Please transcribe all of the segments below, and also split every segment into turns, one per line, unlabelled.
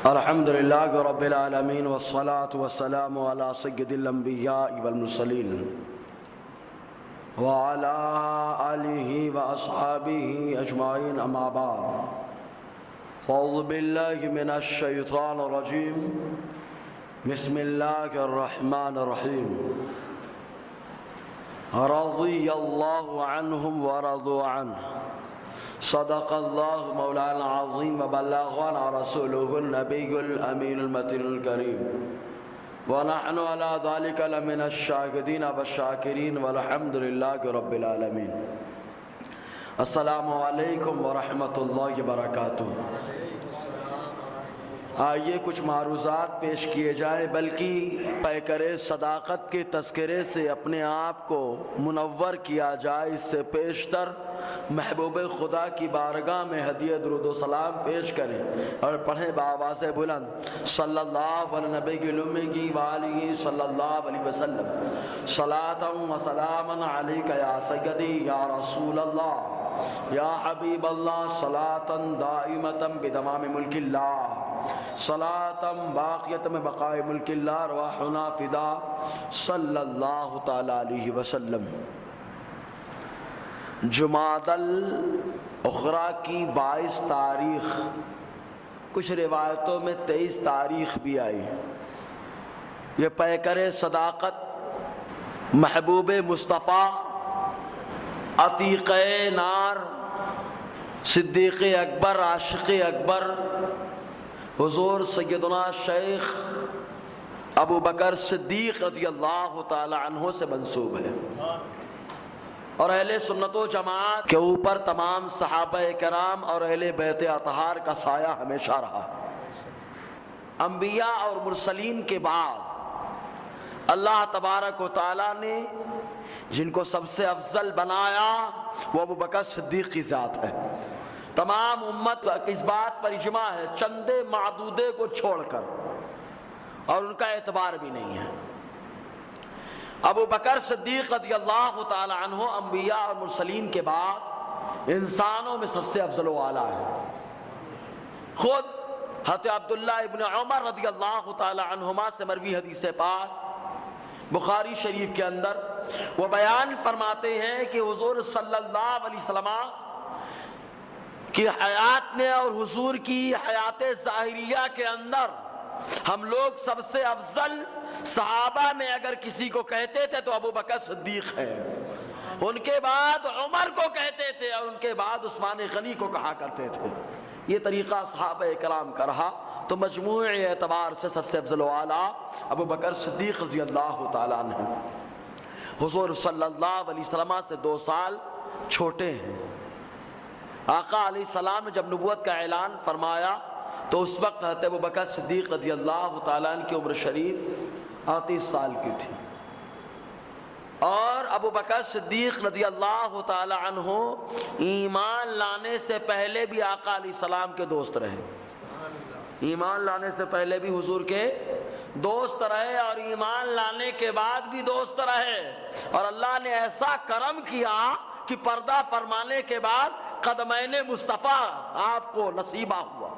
الحمدللہ رب العالمین والصلاة والسلام علی سید الانبیاء والمرسلین وعلی آلہ واصحابہ اجمعین اما بعد اعوذ باللہ من الشیطان الرجیم بسم اللہ الرحمن الرحیم رضی اللہ عنہم ورضوا عنہ صدق اللہ مولانا العظیم وبلغنا رسوله النبی الامین المتین الکریم ونحن على ذلك لمن الشاہدین والشاکرین والحمد للہ رب العالمین۔ السلام علیکم ورحمۃ اللہ وبرکاتہ۔ آئیے کچھ معروضات پیش کیے جائیں، بلکہ پیکر صداقت کے تذکرے سے اپنے آپ کو منور کیا جائے۔ اس سے پیشتر محبوب خدا کی بارگاہ میں ہدیہ درود و سلام پیش کریں اور پڑھیں بآواز بلند صلی اللہ علیہ نبی کی وآلہ صلی اللہ علیہ وسلم صلاۃ و سلام علیک یا سیدی یا رسول اللہ یا حبیب اللہ، صلاۃ دائمۃ بدمام ملک اللہ، صلاۃ باقیۃ میں بقائے ملک اللہ، ارواحنا فدا صلی اللہ تعالی علیہ وسلم۔ جمادی الاخری کی 22 تاریخ، کچھ روایتوں میں 23 تاریخ بھی آئی۔ یہ پیکر صداقت محبوب مصطفیٰ عتیق نار صدیق اکبر عاشق اکبر حضور سیدنا شیخ ابو بکر صدیق رضی اللہ تعالی عنہ سے منسوب ہے، اور اہل سنت و جماعت کے اوپر تمام صحابہ کرام اور اہل بیت اطہار کا سایہ ہمیشہ رہا۔ انبیاء اور مرسلین کے بعد اللہ تبارک و تعالیٰ نے جن کو سب سے افضل بنایا وہ ابو بکر صدیق کی ذات ہے۔ تمام امت اس بات پر اجماع ہے، چندے معدودے کو چھوڑ کر، اور ان کا اعتبار بھی نہیں ہے۔ ابو بکر صدیق رضی اللہ تعالی عنہ انبیاء اور مرسلین کے بعد انسانوں میں سب سے افضل و اعلیٰ ہے۔ خود حضرت عبداللہ ابن عمر رضی اللہ تعالی عنہما سے مروی حدیث پاک بخاری شریف کے اندر وہ بیان فرماتے ہیں کہ حضور صلی اللہ علیہ وسلم کی حیات میں اور حضور کی حیات ظاہریہ کے اندر ہم لوگ سب سے افضل صحابہ میں اگر کسی کو کہتے تھے تو ابو بکر صدیق ہے، ان کے بعد عمر کو کہتے تھے، اور ان کے بعد عثمان غنی کو کہا کرتے تھے۔ یہ طریقہ صحابہ کرام کا رہا، تو مجموعی اعتبار سے سب سے افضل و اعلیٰ ابو بکر صدیق رضی اللہ تعالیٰ عنہ۔ حضور صلی اللہ علیہ وسلم سے 2 سال چھوٹے ہیں۔ آقا علیہ السلام نے جب نبوت کا اعلان فرمایا تو اس وقت حضرت ابو بکر صدیق رضی اللہ تعالیٰ عنہ کی عمر شریف 38 سال کی تھی، اور ابو بکر صدیق رضی اللہ تعالیٰ عنہ ایمان لانے سے پہلے بھی آقا علیہ السلام کے دوست رہے۔ ایمان لانے سے پہلے بھی حضور کے دوست رہے، اور ایمان لانے کے بعد بھی دوست رہے، اور اللہ نے ایسا کرم کیا کہ پردہ فرمانے کے بعد قدمین مصطفیٰ آپ کو نصیبہ ہوا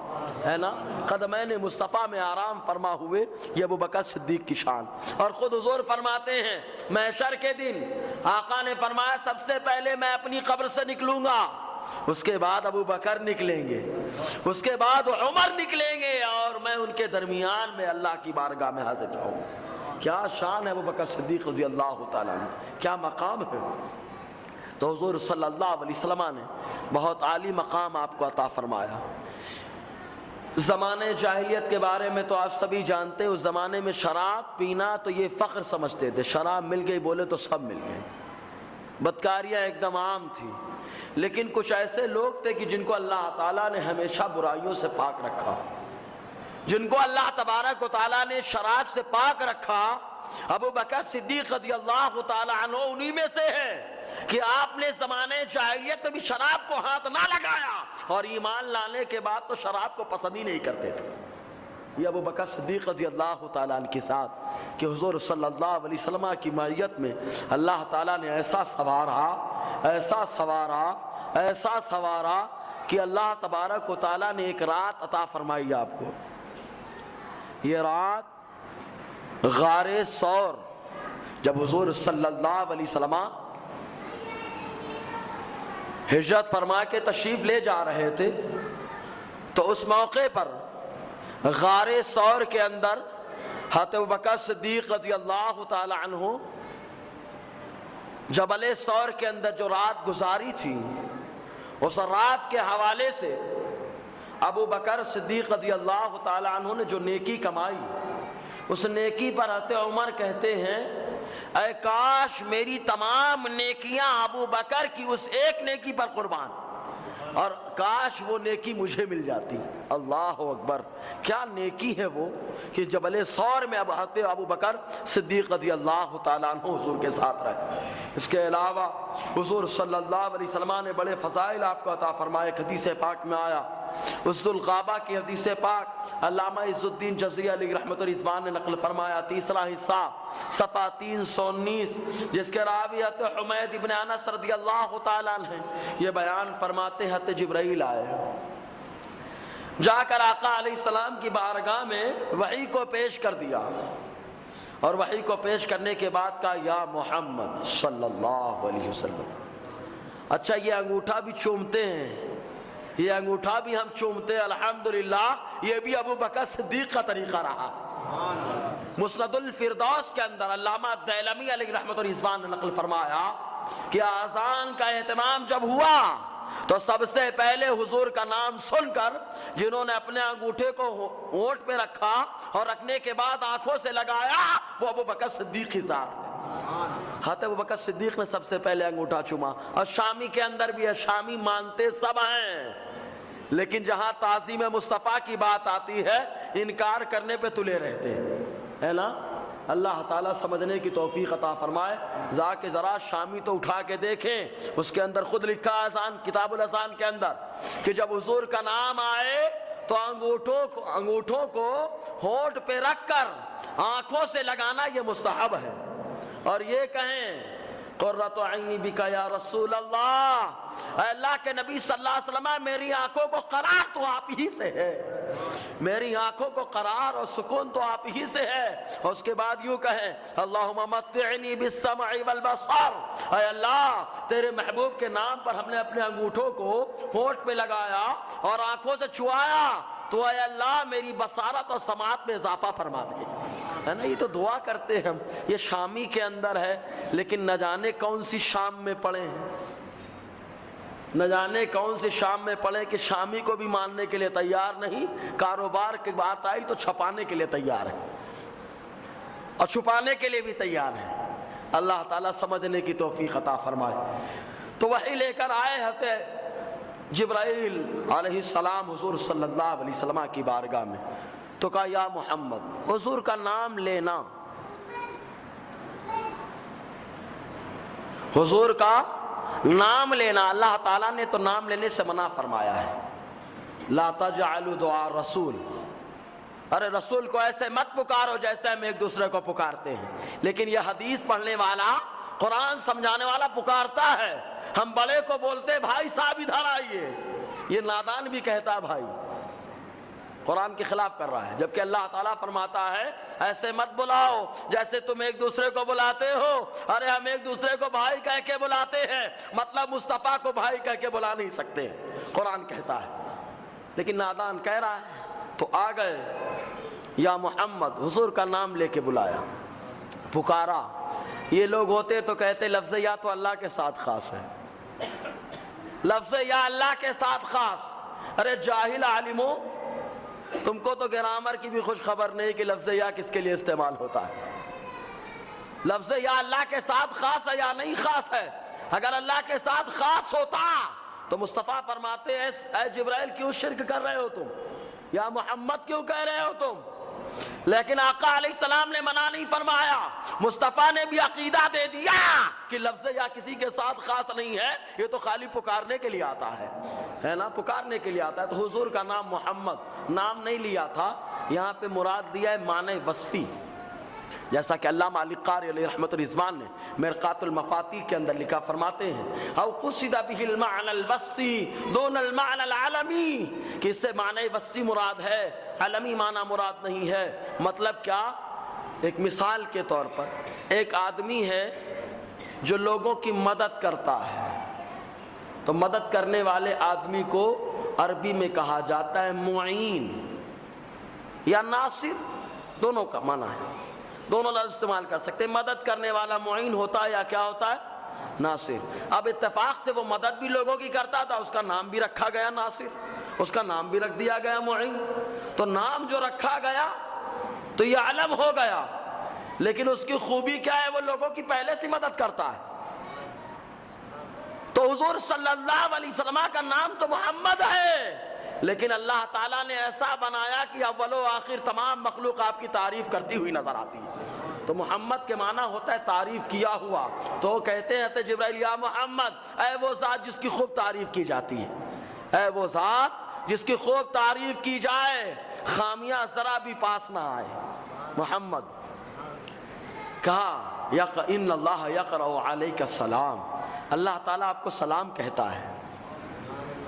ہے نا، قدمین مصطفیٰ میں آرام فرما ہوئے۔ یہ ابو بکر صدیق کی شان۔ اور خود حضور فرماتے ہیں محشر کے دن آقا نے فرمایا سب سے پہلے میں اپنی قبر سے نکلوں گا، اس کے بعد ابو بکر نکلیں گے، اس کے بعد عمر نکلیں گے، اور میں ان کے درمیان میں اللہ کی بارگاہ میں حاضر رہوں۔ کیا شان ہے ابو بکر صدیق رضی اللہ تعالیٰ عنہ، کیا مقام ہے۔ تو حضور صلی اللہ علیہ وسلم نے بہت عالی مقام آپ کو عطا فرمایا۔ زمانے جاہلیت کے بارے میں تو آپ سبھی جانتے ہیں، اس زمانے میں شراب پینا تو یہ فخر سمجھتے تھے، شراب مل گئی بولے تو سب مل گئے، بدکاریاں ایک دم عام تھی۔ لیکن کچھ ایسے لوگ تھے کہ جن کو اللہ تعالیٰ نے ہمیشہ برائیوں سے پاک رکھا، جن کو اللہ تبارک و تعالیٰ نے شراب سے پاک رکھا۔ ابو بکر صدیق رضی اللہ تعالیٰ عنہ انہی میں سے ہے کہ آپ نے زمانے جاہلیت میں بھی شراب کو ہاتھ نہ لگایا، اور ایمان لانے کے بعد تو شراب کو پسند ہی نہیں کرتے تھے۔ یہ ابو بکر صدیق رضی اللہ تعالیٰ عنہ کے ساتھ کہ حضور صلی اللہ علیہ وسلم کی معیت میں اللہ تعالیٰ نے ایسا سوارا کہ اللہ تبارک و تعالیٰ نے ایک رات عطا فرمائی آپ کو. یہ رات غار ثور جب حضور صلی اللہ علیہ وسلم ہجرت فرما کے تشریف لے جا رہے تھے تو اس موقع پر غار ثور کے اندر حضرت ابوبکر صدیق رضی اللہ تعالی عنہ جبل ثور کے اندر جو رات گزاری تھی، اس رات کے حوالے سے ابو بکر صدیق رضی اللہ تعالی عنہ نے جو نیکی کمائی، اس نیکی پر حضرت عمر کہتے ہیں اے کاش میری تمام نیکیاں ابو بکر کی اس ایک نیکی پر قربان، اور کاش وہ نیکی مجھے مل جاتی. اللہ اکبر، کیا نیکی ہے وہ کہ جبل ثور میں اب حضرت ابو بکر صدیق رضی اللہ تعالیٰ عنہ حضور کے ساتھ رہے. اس کے علاوہ حضور صلی اللہ علیہ وسلم نے بڑے فضائل آپ کو عطا فرمائے. حدیث پاک میں آیا، اسد الغابہ کی حدیث پاک علامہ عز الدین جزری علیہ رحمۃ الرضوان نے نقل فرمایا، تیسرا حصہ صفحہ 319، جس کے راوی حضرت حمید ابن انس رضی اللہ تعالیٰ عنہ یہ بیان فرماتے ہیں حضرت جبرائیل آئے، جا کر آقا علیہ السلام کی بارگاہ میں وحی کو پیش کر دیا، اور وحی کو پیش کرنے کے بعد کہا یا محمد صلی اللہ علیہ وسلم. اچھا یہ انگوٹھا بھی چومتے ہیں، یہ انگوٹھا بھی ہم چومتے ہیں الحمدللہ، یہ بھی ابو بکر صدیق کا طریقہ رہا. مسند الفردوس کے اندر علامہ دیلمی علیہ رحمۃ الرضوان نے نقل فرمایا کہ اذان کا اہتمام جب ہوا تو سب سے پہلے حضور کا نام سن کر جنہوں نے اپنے انگوٹھے کو ہونٹ پہ رکھا اور رکھنے کے بعد آنکھوں سے لگایا، وہ ابو بکر صدیق کی ذات ہے. حضرت ابو بکر صدیق نے سب سے پہلے انگوٹھا چوما. اور شامی کے اندر بھی ہے، شامی مانتے سب ہیں، لیکن جہاں تعظیم مصطفیٰ کی بات آتی ہے انکار کرنے پہ تلے رہتے ہیں، ہے نا. اللہ تعالیٰ سمجھنے کی توفیق عطا فرمائے. ذاکر ذرا شامی تو اٹھا کے دیکھیں، اس کے اندر خود لکھا اذان، کتاب الاذان کے اندر، کہ جب حضور کا نام آئے تو انگوٹھوں کو ہونٹ پہ رکھ کر آنکھوں سے لگانا یہ مستحب ہے، اور یہ کہیں قرۃ عینی بک یا رسول اللہ، اے اللہ کے نبی صلی اللہ علیہ وسلم میری آنکھوں کو قرار تو آپ ہی سے ہے، میری آنکھوں کو قرار اور سکون تو آپ ہی سے ہے. اور اس کے بعد یوں کہیں اللہم متعنی بالسمع والبصر، اے اللہ تیرے محبوب کے نام پر ہم نے اپنے انگوٹھوں کو ہونٹ پہ لگایا اور آنکھوں سے چھوایا، تو اے اللہ میری بصارت اور سماعت میں اضافہ فرما دے. ہے نا، یہ تو دعا کرتے ہیں ہم. یہ شامی کے اندر ہے، لیکن نہ جانے کون سی شام میں پڑے ہیں، نہ جانے کون سی شام میں پڑے کہ شامی کو بھی ماننے کے لیے تیار نہیں، کاروبار کی بات آئی تو چھپانے کے لیے تیار ہے اور چھپانے کے لیے بھی تیار ہے. اللہ تعالیٰ سمجھنے کی توفیق عطا فرمائے. تو وحی لے کر آئے حضرت جبرائیل علیہ السلام حضور صلی اللہ علیہ وسلم کی بارگاہ میں، تو کہا یا محمد، حضور کا نام لینا، حضور کا نام لینا اللہ تعالیٰ نے تو نام لینے سے منع فرمایا ہے. لا تجعلوا دعاء رسول، ارے رسول کو ایسے مت پکارو جیسے ہم ایک دوسرے کو پکارتے ہیں. لیکن یہ حدیث پڑھنے والا، قرآن سمجھانے والا پکارتا ہے، ہم بڑے کو بولتے بھائی صاحب ادھر آئیے، یہ نادان بھی کہتا ہے بھائی، قرآن کے خلاف کر رہا ہے. جبکہ اللہ تعالیٰ فرماتا ہے ایسے مت بلاؤ جیسے تم ایک دوسرے کو بلاتے ہو. ارے ہم ایک دوسرے کو بھائی کہہ کے بلاتے ہیں، مطلب مصطفیٰ کو بھائی کہہ کے بلا نہیں سکتے، قرآن کہتا ہے. لیکن نادان کہہ رہا ہے تو آ گئے یا محمد، حضور کا نام لے کے بلایا، پکارا. یہ لوگ ہوتے تو کہتے لفظ یا تو اللہ کے ساتھ خاص ہے، لفظ یا اللہ کے ساتھ خاص. ارے جاہل عالموں، تم کو تو گرامر کی بھی خوش خبر نہیں کہ لفظ یا کس کے لیے استعمال ہوتا ہے. لفظ یا اللہ کے ساتھ خاص ہے یا نہیں خاص ہے؟ اگر اللہ کے ساتھ خاص ہوتا تو مصطفیٰ فرماتے ہیں اے جبرائیل کیوں شرک کر رہے ہو تم، یا محمد کیوں کہہ رہے ہو تم. لیکن آقا علیہ السلام نے منع نہیں فرمایا. مصطفیٰ نے بھی عقیدہ دے دیا کہ لفظ یا کسی کے ساتھ خاص نہیں ہے، یہ تو خالی پکارنے کے لیے آتا ہے نا، پکارنے کے لیے آتا ہے. تو حضور کا نام محمد نام نہیں لیا تھا، یہاں پہ مراد دیا ہے معنی وصفی. جیسا کہ علامہ علی قاری علیہ رحمۃ الرضوان نے مرقات المفاتیح کے اندر لکھا، فرماتے ہیں او قصد به المعنى الوسطی دون المعنى العالمی، کہ اس سے معنی وسطی مراد ہے، عالمی معنی مراد نہیں ہے۔ مطلب کیا؟ ایک مثال کے طور پر ایک آدمی ہے جو لوگوں کی مدد کرتا ہے، تو مدد کرنے والے آدمی کو عربی میں کہا جاتا ہے معین یا ناصر، دونوں کا معنی ہے، دونوں لفظ استعمال کر سکتے ہیں۔ مدد کرنے والا معین ہوتا ہے یا کیا ہوتا ہے؟ ناصر۔ اب اتفاق سے وہ مدد بھی لوگوں کی کرتا تھا، اس کا نام بھی رکھا گیا ناصر، اس کا نام بھی رکھ دیا گیا معین۔ تو نام جو رکھا گیا تو یہ علم ہو گیا، لیکن اس کی خوبی کیا ہے؟ وہ لوگوں کی پہلے سے مدد کرتا ہے۔ تو حضور صلی اللہ علیہ وسلم کا نام تو محمد ہے، لیکن اللہ تعالیٰ نے ایسا بنایا کہ اول و آخر تمام مخلوق آپ کی تعریف کرتی ہوئی نظر آتی ہے۔ تو محمد کے معنی ہوتا ہے تعریف کیا ہوا۔ تو کہتے ہیں جبرائیل یا محمد، اے وہ ذات جس کی خوب تعریف کی جاتی ہے، اے وہ ذات جس کی خوب تعریف کی جائے، خامیاں ذرا بھی پاس نہ آئے۔ محمد کہا ان اللہ یقرأ علیک السلام، اللہ تعالیٰ آپ کو سلام کہتا ہے۔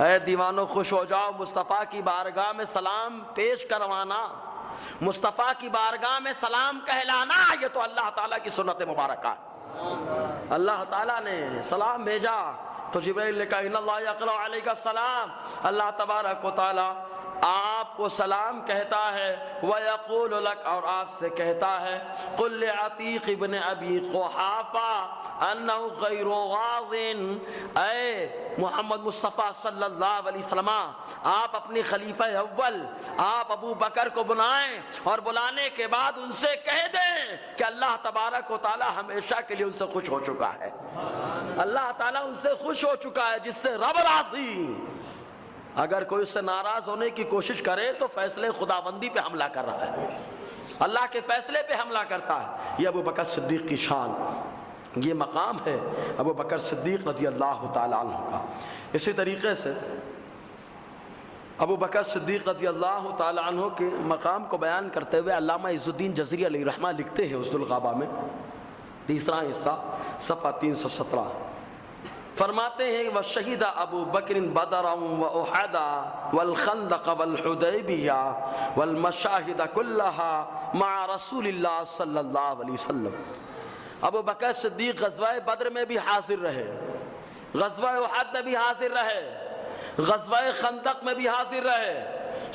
اے دیوانوں خوش ہو جاؤ، مصطفیٰ کی بارگاہ میں سلام پیش کروانا، مصطفیٰ کی بارگاہ میں سلام کہلانا، یہ تو اللہ تعالیٰ کی سنت مبارکہ ہے۔ اللہ تعالیٰ نے سلام بھیجا تو جبرائیل نے کہا ان اللہ یقرأ علیک السلام، اللہ تبارک و تعالیٰ آپ کو سلام کہتا ہے، وَيَقُولُ لَكَ، اور آپ سے کہتا ہے، قُلْ لِعَتِيقِ ابْنِ أَبِي قُحَافَةَ أَنَّهُ غَيْرُ غَاضٍ، اے محمد مصطفیٰ صلی اللہ علیہ وسلم، آپ اپنی خلیفہ اول آپ ابو بکر کو بلائیں، اور بلانے کے بعد ان سے کہہ دیں کہ اللہ تبارک و تعالی ہمیشہ کے لیے ان سے خوش ہو چکا ہے۔ اللہ تعالیٰ ان سے خوش ہو چکا ہے جس سے رب راضی۔ اگر کوئی اس سے ناراض ہونے کی کوشش کرے تو فیصلے خداوندی پہ حملہ کر رہا ہے، اللہ کے فیصلے پہ حملہ کرتا ہے۔ یہ ابو بکر صدیق کی شان، یہ مقام ہے ابو بکر صدیق رضی اللہ تعالیٰ عنہ کا۔ اسی طریقے سے ابو بکر صدیق رضی اللہ تعالیٰ عنہ کے مقام کو بیان کرتے ہوئے علامہ عز الدین جزری علیہ رحمہ لکھتے ہیں اسد الغابہ میں، تیسرا حصہ صفحہ 317، فرماتے ہیں وَشَهِدَ أَبُو بَكْرٍ بَدْرًا وَأُحَدًا وَالْخَنْدَقَ وَالْحُدَيْبِيَّةَ وَالْمَشَاهِدَ كُلَّهَا مَعَ رَسُولِ اللَّهِ صلی اللہ علیہ وسلم۔ ابو بکر صدیق غزوہ بدر میں بھی حاضر رہے، غزوہ احد میں بھی حاضر رہے، غزوہ خندق میں بھی حاضر رہے،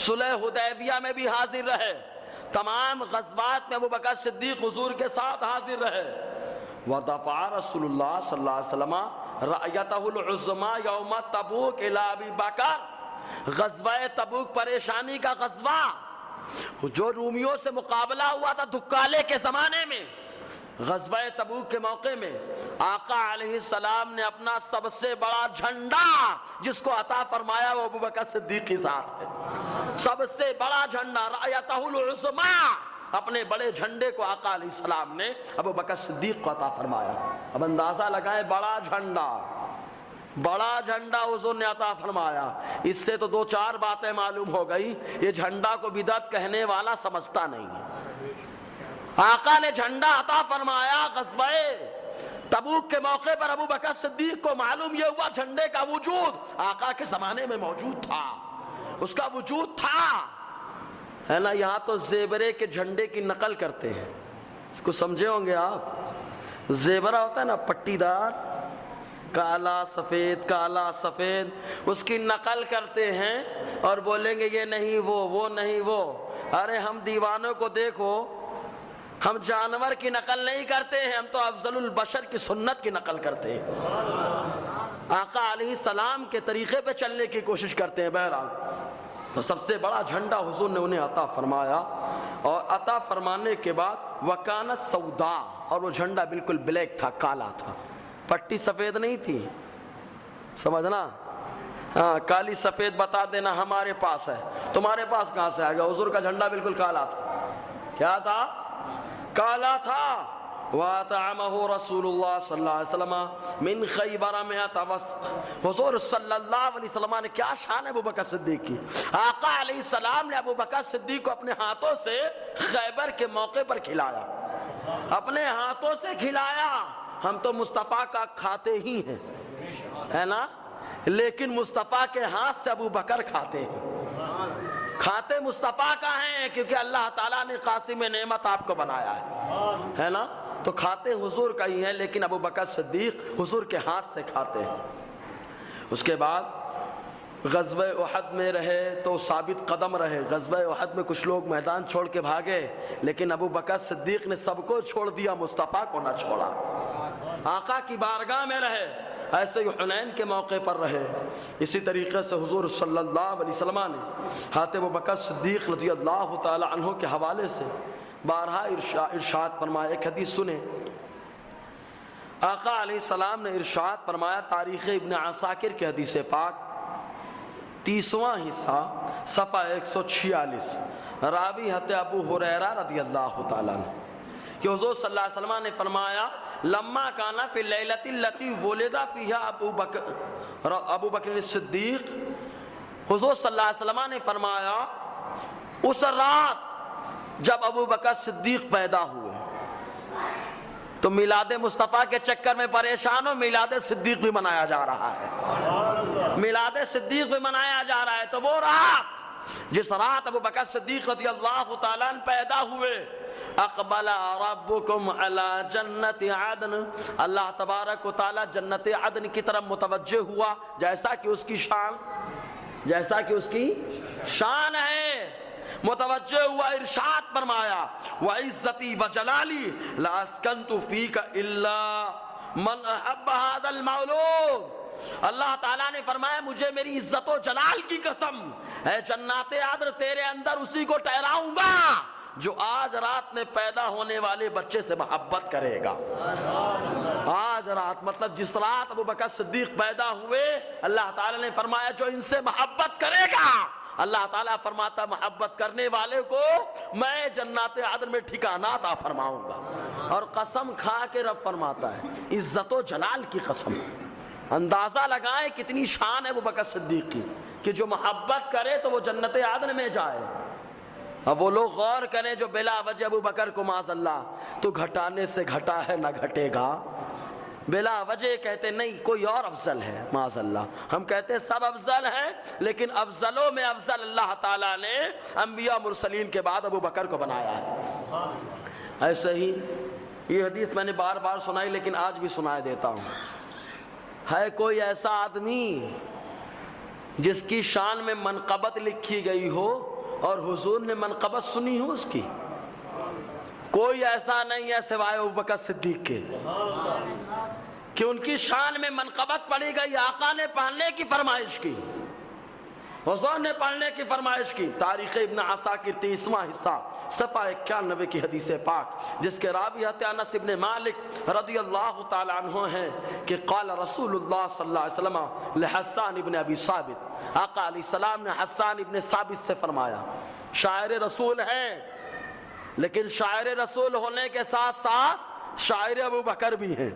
صلح حدیبیہ میں بھی حاضر رہے، تمام غزوات میں ابو بکر صدیق حضور کے ساتھ حاضر رہے۔ وَدَفَعَ رسول اللہ صلی اللہ علیہ وسلم رأیتہ العظمى یوم تبوک الی ابی بکر، غزوہ تبوک پریشانی کا غزوہ جو رومیوں سے مقابلہ ہوا تھا دھکالے کے زمانے میں، غزوہ تبوک کے موقع میں آقا علیہ السلام نے اپنا سب سے بڑا جھنڈا جس کو عطا فرمایا وہ ابو بکر صدیق کی ذات ہے، سب سے بڑا جھنڈا رأیتہ العظمى، اپنے بڑے جھنڈے کو آقا علیہ السلام نے ابو بکر صدیق کو عطا فرمایا۔ اب اندازہ لگائیں، بڑا جھنڈا حضور نے عطا فرمایا۔ اس سے تو دو چار باتیں معلوم ہو گئی، یہ جھنڈا کو بدعت کہنے والا سمجھتا نہیں ہے۔ آقا نے جھنڈا عطا فرمایا غزوہ تبوک کے موقع پر، ابو بکر صدیق کو معلوم یہ ہوا جھنڈے کا وجود آقا کے زمانے میں موجود تھا، اس کا وجود تھا، ہے نا۔ یہاں تو زیورے کے جھنڈے کی نقل کرتے ہیں، اس کو سمجھے ہوں گے آپ، زیورہ ہوتا ہے نا پٹی دار، کالا سفید، اس کی نقل کرتے ہیں اور بولیں گے یہ نہیں وہ نہیں وہ۔ ارے ہم دیوانوں کو دیکھو، ہم جانور کی نقل نہیں کرتے ہیں، ہم تو افضل البشر کی سنت کی نقل کرتے ہیں، آقا علیہ السلام کے طریقے پہ چلنے کی کوشش کرتے ہیں۔ بہرحال تو سب سے بڑا جھنڈا حضور نے انہیں عطا فرمایا، اور عطا فرمانے کے بعد وَكَانَ السَّوْدَاء، اور وہ جھنڈا بالکل بلیک تھا، کالا تھا، پٹی سفید نہیں تھی، سمجھنا، ہاں کالی سفید بتا دینا ہمارے پاس ہے، تمہارے پاس کہاں سے آئے گا؟ حضور کا جھنڈا بالکل کالا تھا، کیا تھا؟ کالا تھا۔ وَأَطْعَمَهُ رَسُولُ اللَّهِ صلی اللہ علیہ وسلم مِنْ خَيْبَرَ مِئَةَ وَسْقٍ، حضور صلی اللہ علیہ وسلم نے، کیا شان ہے ابو بکر صدیق کی، آقا علیہ السلام نے ابو بکر صدیق کو اپنے ہاتھوں سے خیبر کے موقع پر کھلایا۔ اپنے ہاتھوں سے کھلایا. ہم تو مصطفیٰ کا کھاتے ہی ہیں, ہے نا, لیکن مصطفیٰ کے ہاتھ سے ابو بکر کھاتے ہیں. کھاتے مصطفیٰ کا ہیں کیونکہ اللہ تعالیٰ نے قاسم نعمت آپ کو بنایا ہے نا, تو کھاتے حضور کا ہی ہیں, لیکن ابو بکر صدیق حضور کے ہاتھ سے کھاتے ہیں. اس کے بعد غزوہ احد میں رہے تو ثابت قدم رہے. غزوہ احد میں کچھ لوگ میدان چھوڑ کے بھاگے, لیکن ابو بکر صدیق نے سب کو چھوڑ دیا, مصطفیٰ کو نہ چھوڑا. آقا کی بارگاہ میں رہے. ایسے ہی حنین کے موقع پر رہے. اسی طریقے سے حضور صلی اللہ علیہ وسلم نے حضرت ابو بکر صدیق رضی اللہ تعالی عنہ کے حوالے سے بارہا ارشاد فرمایا. ایک حدیث سنیں. آقا علیہ السلام نے ارشاد فرمایا, تاریخ ابن عساکر کی حدیث پاک 30واں حصہ صفحہ 146, راوی حضرت ابو ہریرہ رضی اللہ تعالیٰ عنہ, کہ حضور صلی اللہ علیہ وسلم نے فرمایا, لما کانا فی اللیلۃ التی ولد فیہا ابو بکر صدیق. حضور صلی اللہ علیہ وسلم نے فرمایا اس رات جب ابو بکر صدیق پیدا ہوئے تو میلاد مصطفیٰ کے چکر میں پریشان ہو, میلاد صدیق بھی منایا جا رہا ہے, میلاد صدیق بھی منایا جا رہا ہے. تو وہ رات جس رات ابو بکر صدیق رضی اللہ تعالیٰ عنہ پیدا ہوئے, اقبل ربکم علی جنت عدن, اللہ تبارک و تعالی جنت عدن کی طرف متوجہ ہوا جیسا کہ اس کی شان ہے. متوجہ ہوا, ارشاد فرمایا, وعزتی وجلالی لا اسکنت فیک الا من احب هذا المولود. اللہ تعالیٰ نے فرمایا, مجھے میری عزت و جلال کی قسم ہے, جنات عدن تیرے اندر اسی کو ٹھہراؤں گا جو آج رات میں پیدا ہونے والے بچے سے محبت کرے گا. آج رات مطلب جس رات ابو بکر صدیق پیدا ہوئے, اللہ تعالیٰ نے فرمایا جو ان سے محبت کرے گا, اللہ تعالیٰ فرماتا محبت کرنے والے کو میں جنات عدن میں ٹھکانہ عطا فرماؤں گا. اور قسم کھا کے رب فرماتا ہے, عزت و جلال کی قسم. اندازہ لگائیں کتنی شان ہے ابو بکر صدیق کی, کہ جو محبت کرے تو وہ جنت عدن میں جائے. اب وہ لوگ غور کریں جو بلا وجہ ابو بکر کو معاذ اللہ تو گھٹانے سے گھٹا ہے نہ گھٹے گا, بلا وجہ کہتے نہیں کوئی اور افضل ہے, معاذ اللہ. ہم کہتے سب افضل ہیں, لیکن افضلوں میں افضل اللہ تعالیٰ نے انبیاء مرسلین کے بعد ابو بکر کو بنایا ہے. ایسے ہی یہ حدیث میں نے بار بار سنائی, لیکن آج بھی سنائے دیتا ہوں. ہے کوئی ایسا آدمی جس کی شان میں منقبت لکھی گئی ہو اور حضور نے منقبت سنی ہو اس کی؟ کوئی ایسا نہیں ہے سوائے ابوبکر صدیق کے کہ ان کی شان میں منقبت پڑھی گئی. آقا نے پڑھنے کی فرمائش کی, حضور نے پڑھنے کی فرمائش کی. تاریخ ابن عساکر 30واں حصہ صفحہ 91 کی حدیث پاک, جس کے راوی حضرت انس ابن مالک رضی اللہ تعالی عنہ ہیں کہ قال رسول اللہ صلی اللہ علیہ وسلم لحسان ابن ابی ثابت, آقا علیہ السلام نے حسان ابن ثابت سے فرمایا, شاعر رسول ہیں لیکن شاعر رسول ہونے کے ساتھ ساتھ شاعر ابو بکر بھی ہیں.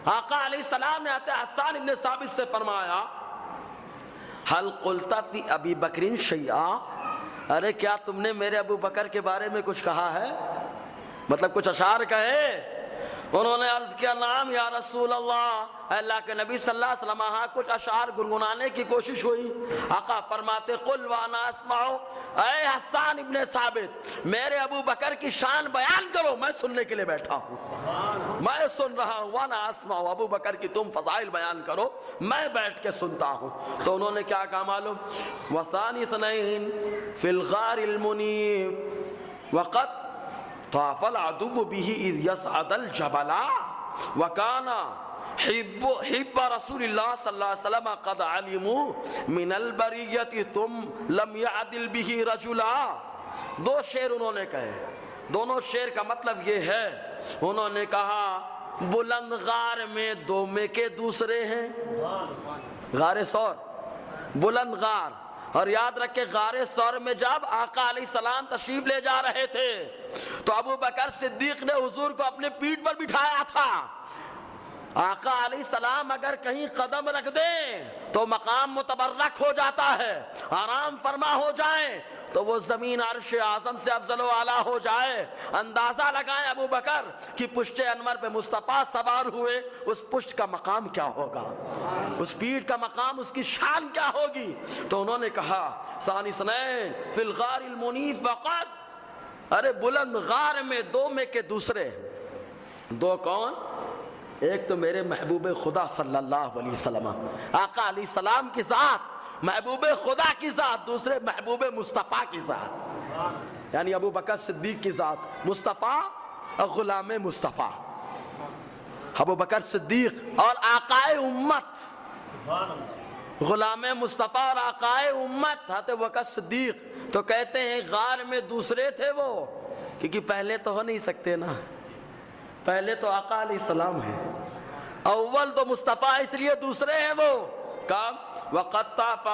آقا علیہ السلام نے حسان ابن ثابت سے فرمایا, حل قلت فی ابی بکر شیئا, ارے کیا تم نے میرے ابو بکر کے بارے میں کچھ کہا ہے, مطلب کچھ اشعار کہے؟ انہوں نے عرض کیا نام یا رسول اللہ, اللہ کے نبی صلی اللہ علیہ وسلم, ہاں کچھ اشعار گنگنانے کی کوشش ہوئی. آقا فرماتے قل وانا اسمعو, اے حسان ابن ثابت میرے ابو بکر کی شان بیان کرو, میں سننے کے لیے بیٹھا ہوں, میں سن رہا ہوں. وانا اسمعو, ابو بکر کی تم فضائل بیان کرو, میں بیٹھ کے سنتا ہوں. تو انہوں نے کیا کہا معلوم, وثانی سنین فی الغار المنیف وقت طاف العدو به اذ يصعد الجبل وكان حب رسول اللہ صلی اللہ علیہ وسلم قد علموا من البریۃ ثم لم يعدل به رجلا. دو شعر انہوں نے کہے, دونوں شعر کا مطلب یہ ہے, انہوں نے کہا بلند غار میں دو میں کے دوسرے ہیں, غار ثور بلند غار, اور یاد رکھے غار ثور میں جب آقا علیہ السلام تشریف لے جا رہے تھے تو ابو بکر صدیق نے حضور کو اپنے پیٹھ پر بٹھایا تھا. آقا علیہ السلام اگر کہیں قدم رکھ دیں تو مقام متبرک ہو جاتا ہے, آرام فرما ہو جائیں تو وہ زمین عرش اعظم سے افضل و اعلیٰ ہو جائے۔ اندازہ لگائیں ابو بکر کہ پشت انور پہ مصطفیٰ سوار ہوئے، اس پشت کا مقام کیا ہوگا، اس پیٹھ کا مقام، اس کی شان کیا ہوگی۔ تو انہوں نے کہا ثانی اثنین فی الغار المنیف وقد، ارے بلند غار میں دو میں کے دوسرے، دو کون؟ ایک تو میرے محبوب خدا صلی اللہ علیہ وسلم، آقا علیہ السلام کی ذات، محبوب خدا کی ذات، دوسرے محبوب مصطفیٰ کی ذات، یعنی ابو بکر صدیق کی ذات، مصطفیٰ اور غلام مصطفیٰ، ابو بکر صدیق اور آقائے امت، غلام مصطفیٰ اور آقائے امت حضرت ابو بکر صدیق۔ تو کہتے ہیں غار میں دوسرے تھے وہ، کیونکہ پہلے تو ہو نہیں سکتے نا، پہلے تو آقا علیہ السلام ہے، اول تو مصطفیٰ، اس لیے دوسرے ہیں وہ۔ کام وَقَدْ طَافَ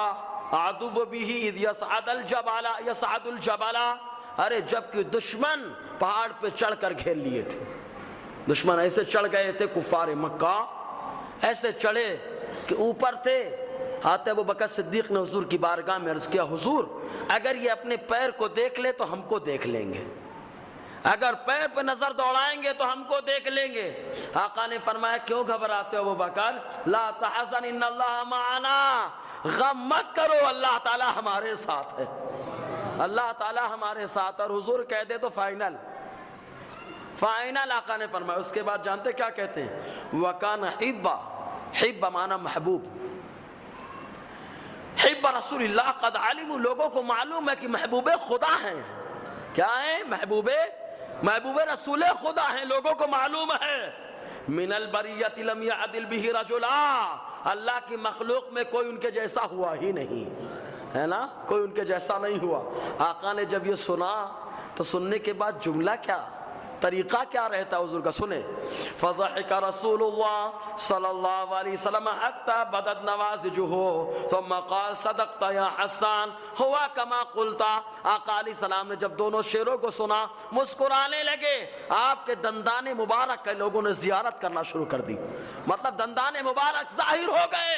عَدُوُّ بِهِ اِذْ يَصْعَدُ الْجَبَلَ، ارے جب کہ دشمن پہاڑ پہ چڑھ کر گھیر لیے تھے، دشمن ایسے چڑھ گئے تھے، کفار مکہ ایسے چڑھے کہ اوپر تھے۔ آتے ابو بکر صدیق نے حضور کی بارگاہ میں عرض کیا، حضور اگر یہ اپنے پیر کو دیکھ لے تو ہم کو دیکھ لیں گے، اگر پیر پہ نظر دوڑائیں گے تو ہم کو دیکھ لیں گے۔ آقا نے فرمایا کیوں گھبراتے ہو ابو بکر، لا تحزن ان اللہ معنا، غم مت کرو، اللہ تعالی ہمارے ساتھ ہے، اللہ تعالی ہمارے ساتھ۔ اور حضور کہہ دے تو فائنل آقا نے فرمایا۔ اس کے بعد جانتے کیا کہتے ہیں، وَكَانَ حِبَّ معنی محبوب، حب رسول اللہ قد علموا، لوگوں کو معلوم ہے کہ محبوب خدا ہیں، کیا ہیں؟ محبوب رسول خدا ہیں، لوگوں کو معلوم ہے۔ من البریۃ لم یعدل بہ رجلا، اللہ کی مخلوق میں کوئی ان کے جیسا ہوا ہی نہیں، ہے نا، کوئی ان کے جیسا نہیں ہوا۔ آقا نے جب یہ سنا تو سننے کے بعد جملہ کیا، طریقہ کیا رہتا حضور کا، سنیں۔ فضحک رسول اللہ صلی اللہ علیہ وسلم حتی بدت نوازجہ ثم قال صدقت یا حسان ہوا کما قلت۔ آقا علیہ السلام نے جب دونوں شعروں کو سنا مسکرانے لگے، آپ کے دندان مبارک کے لوگوں نے زیارت کرنا شروع کر دی، مطلب دندان مبارک ظاہر ہو گئے،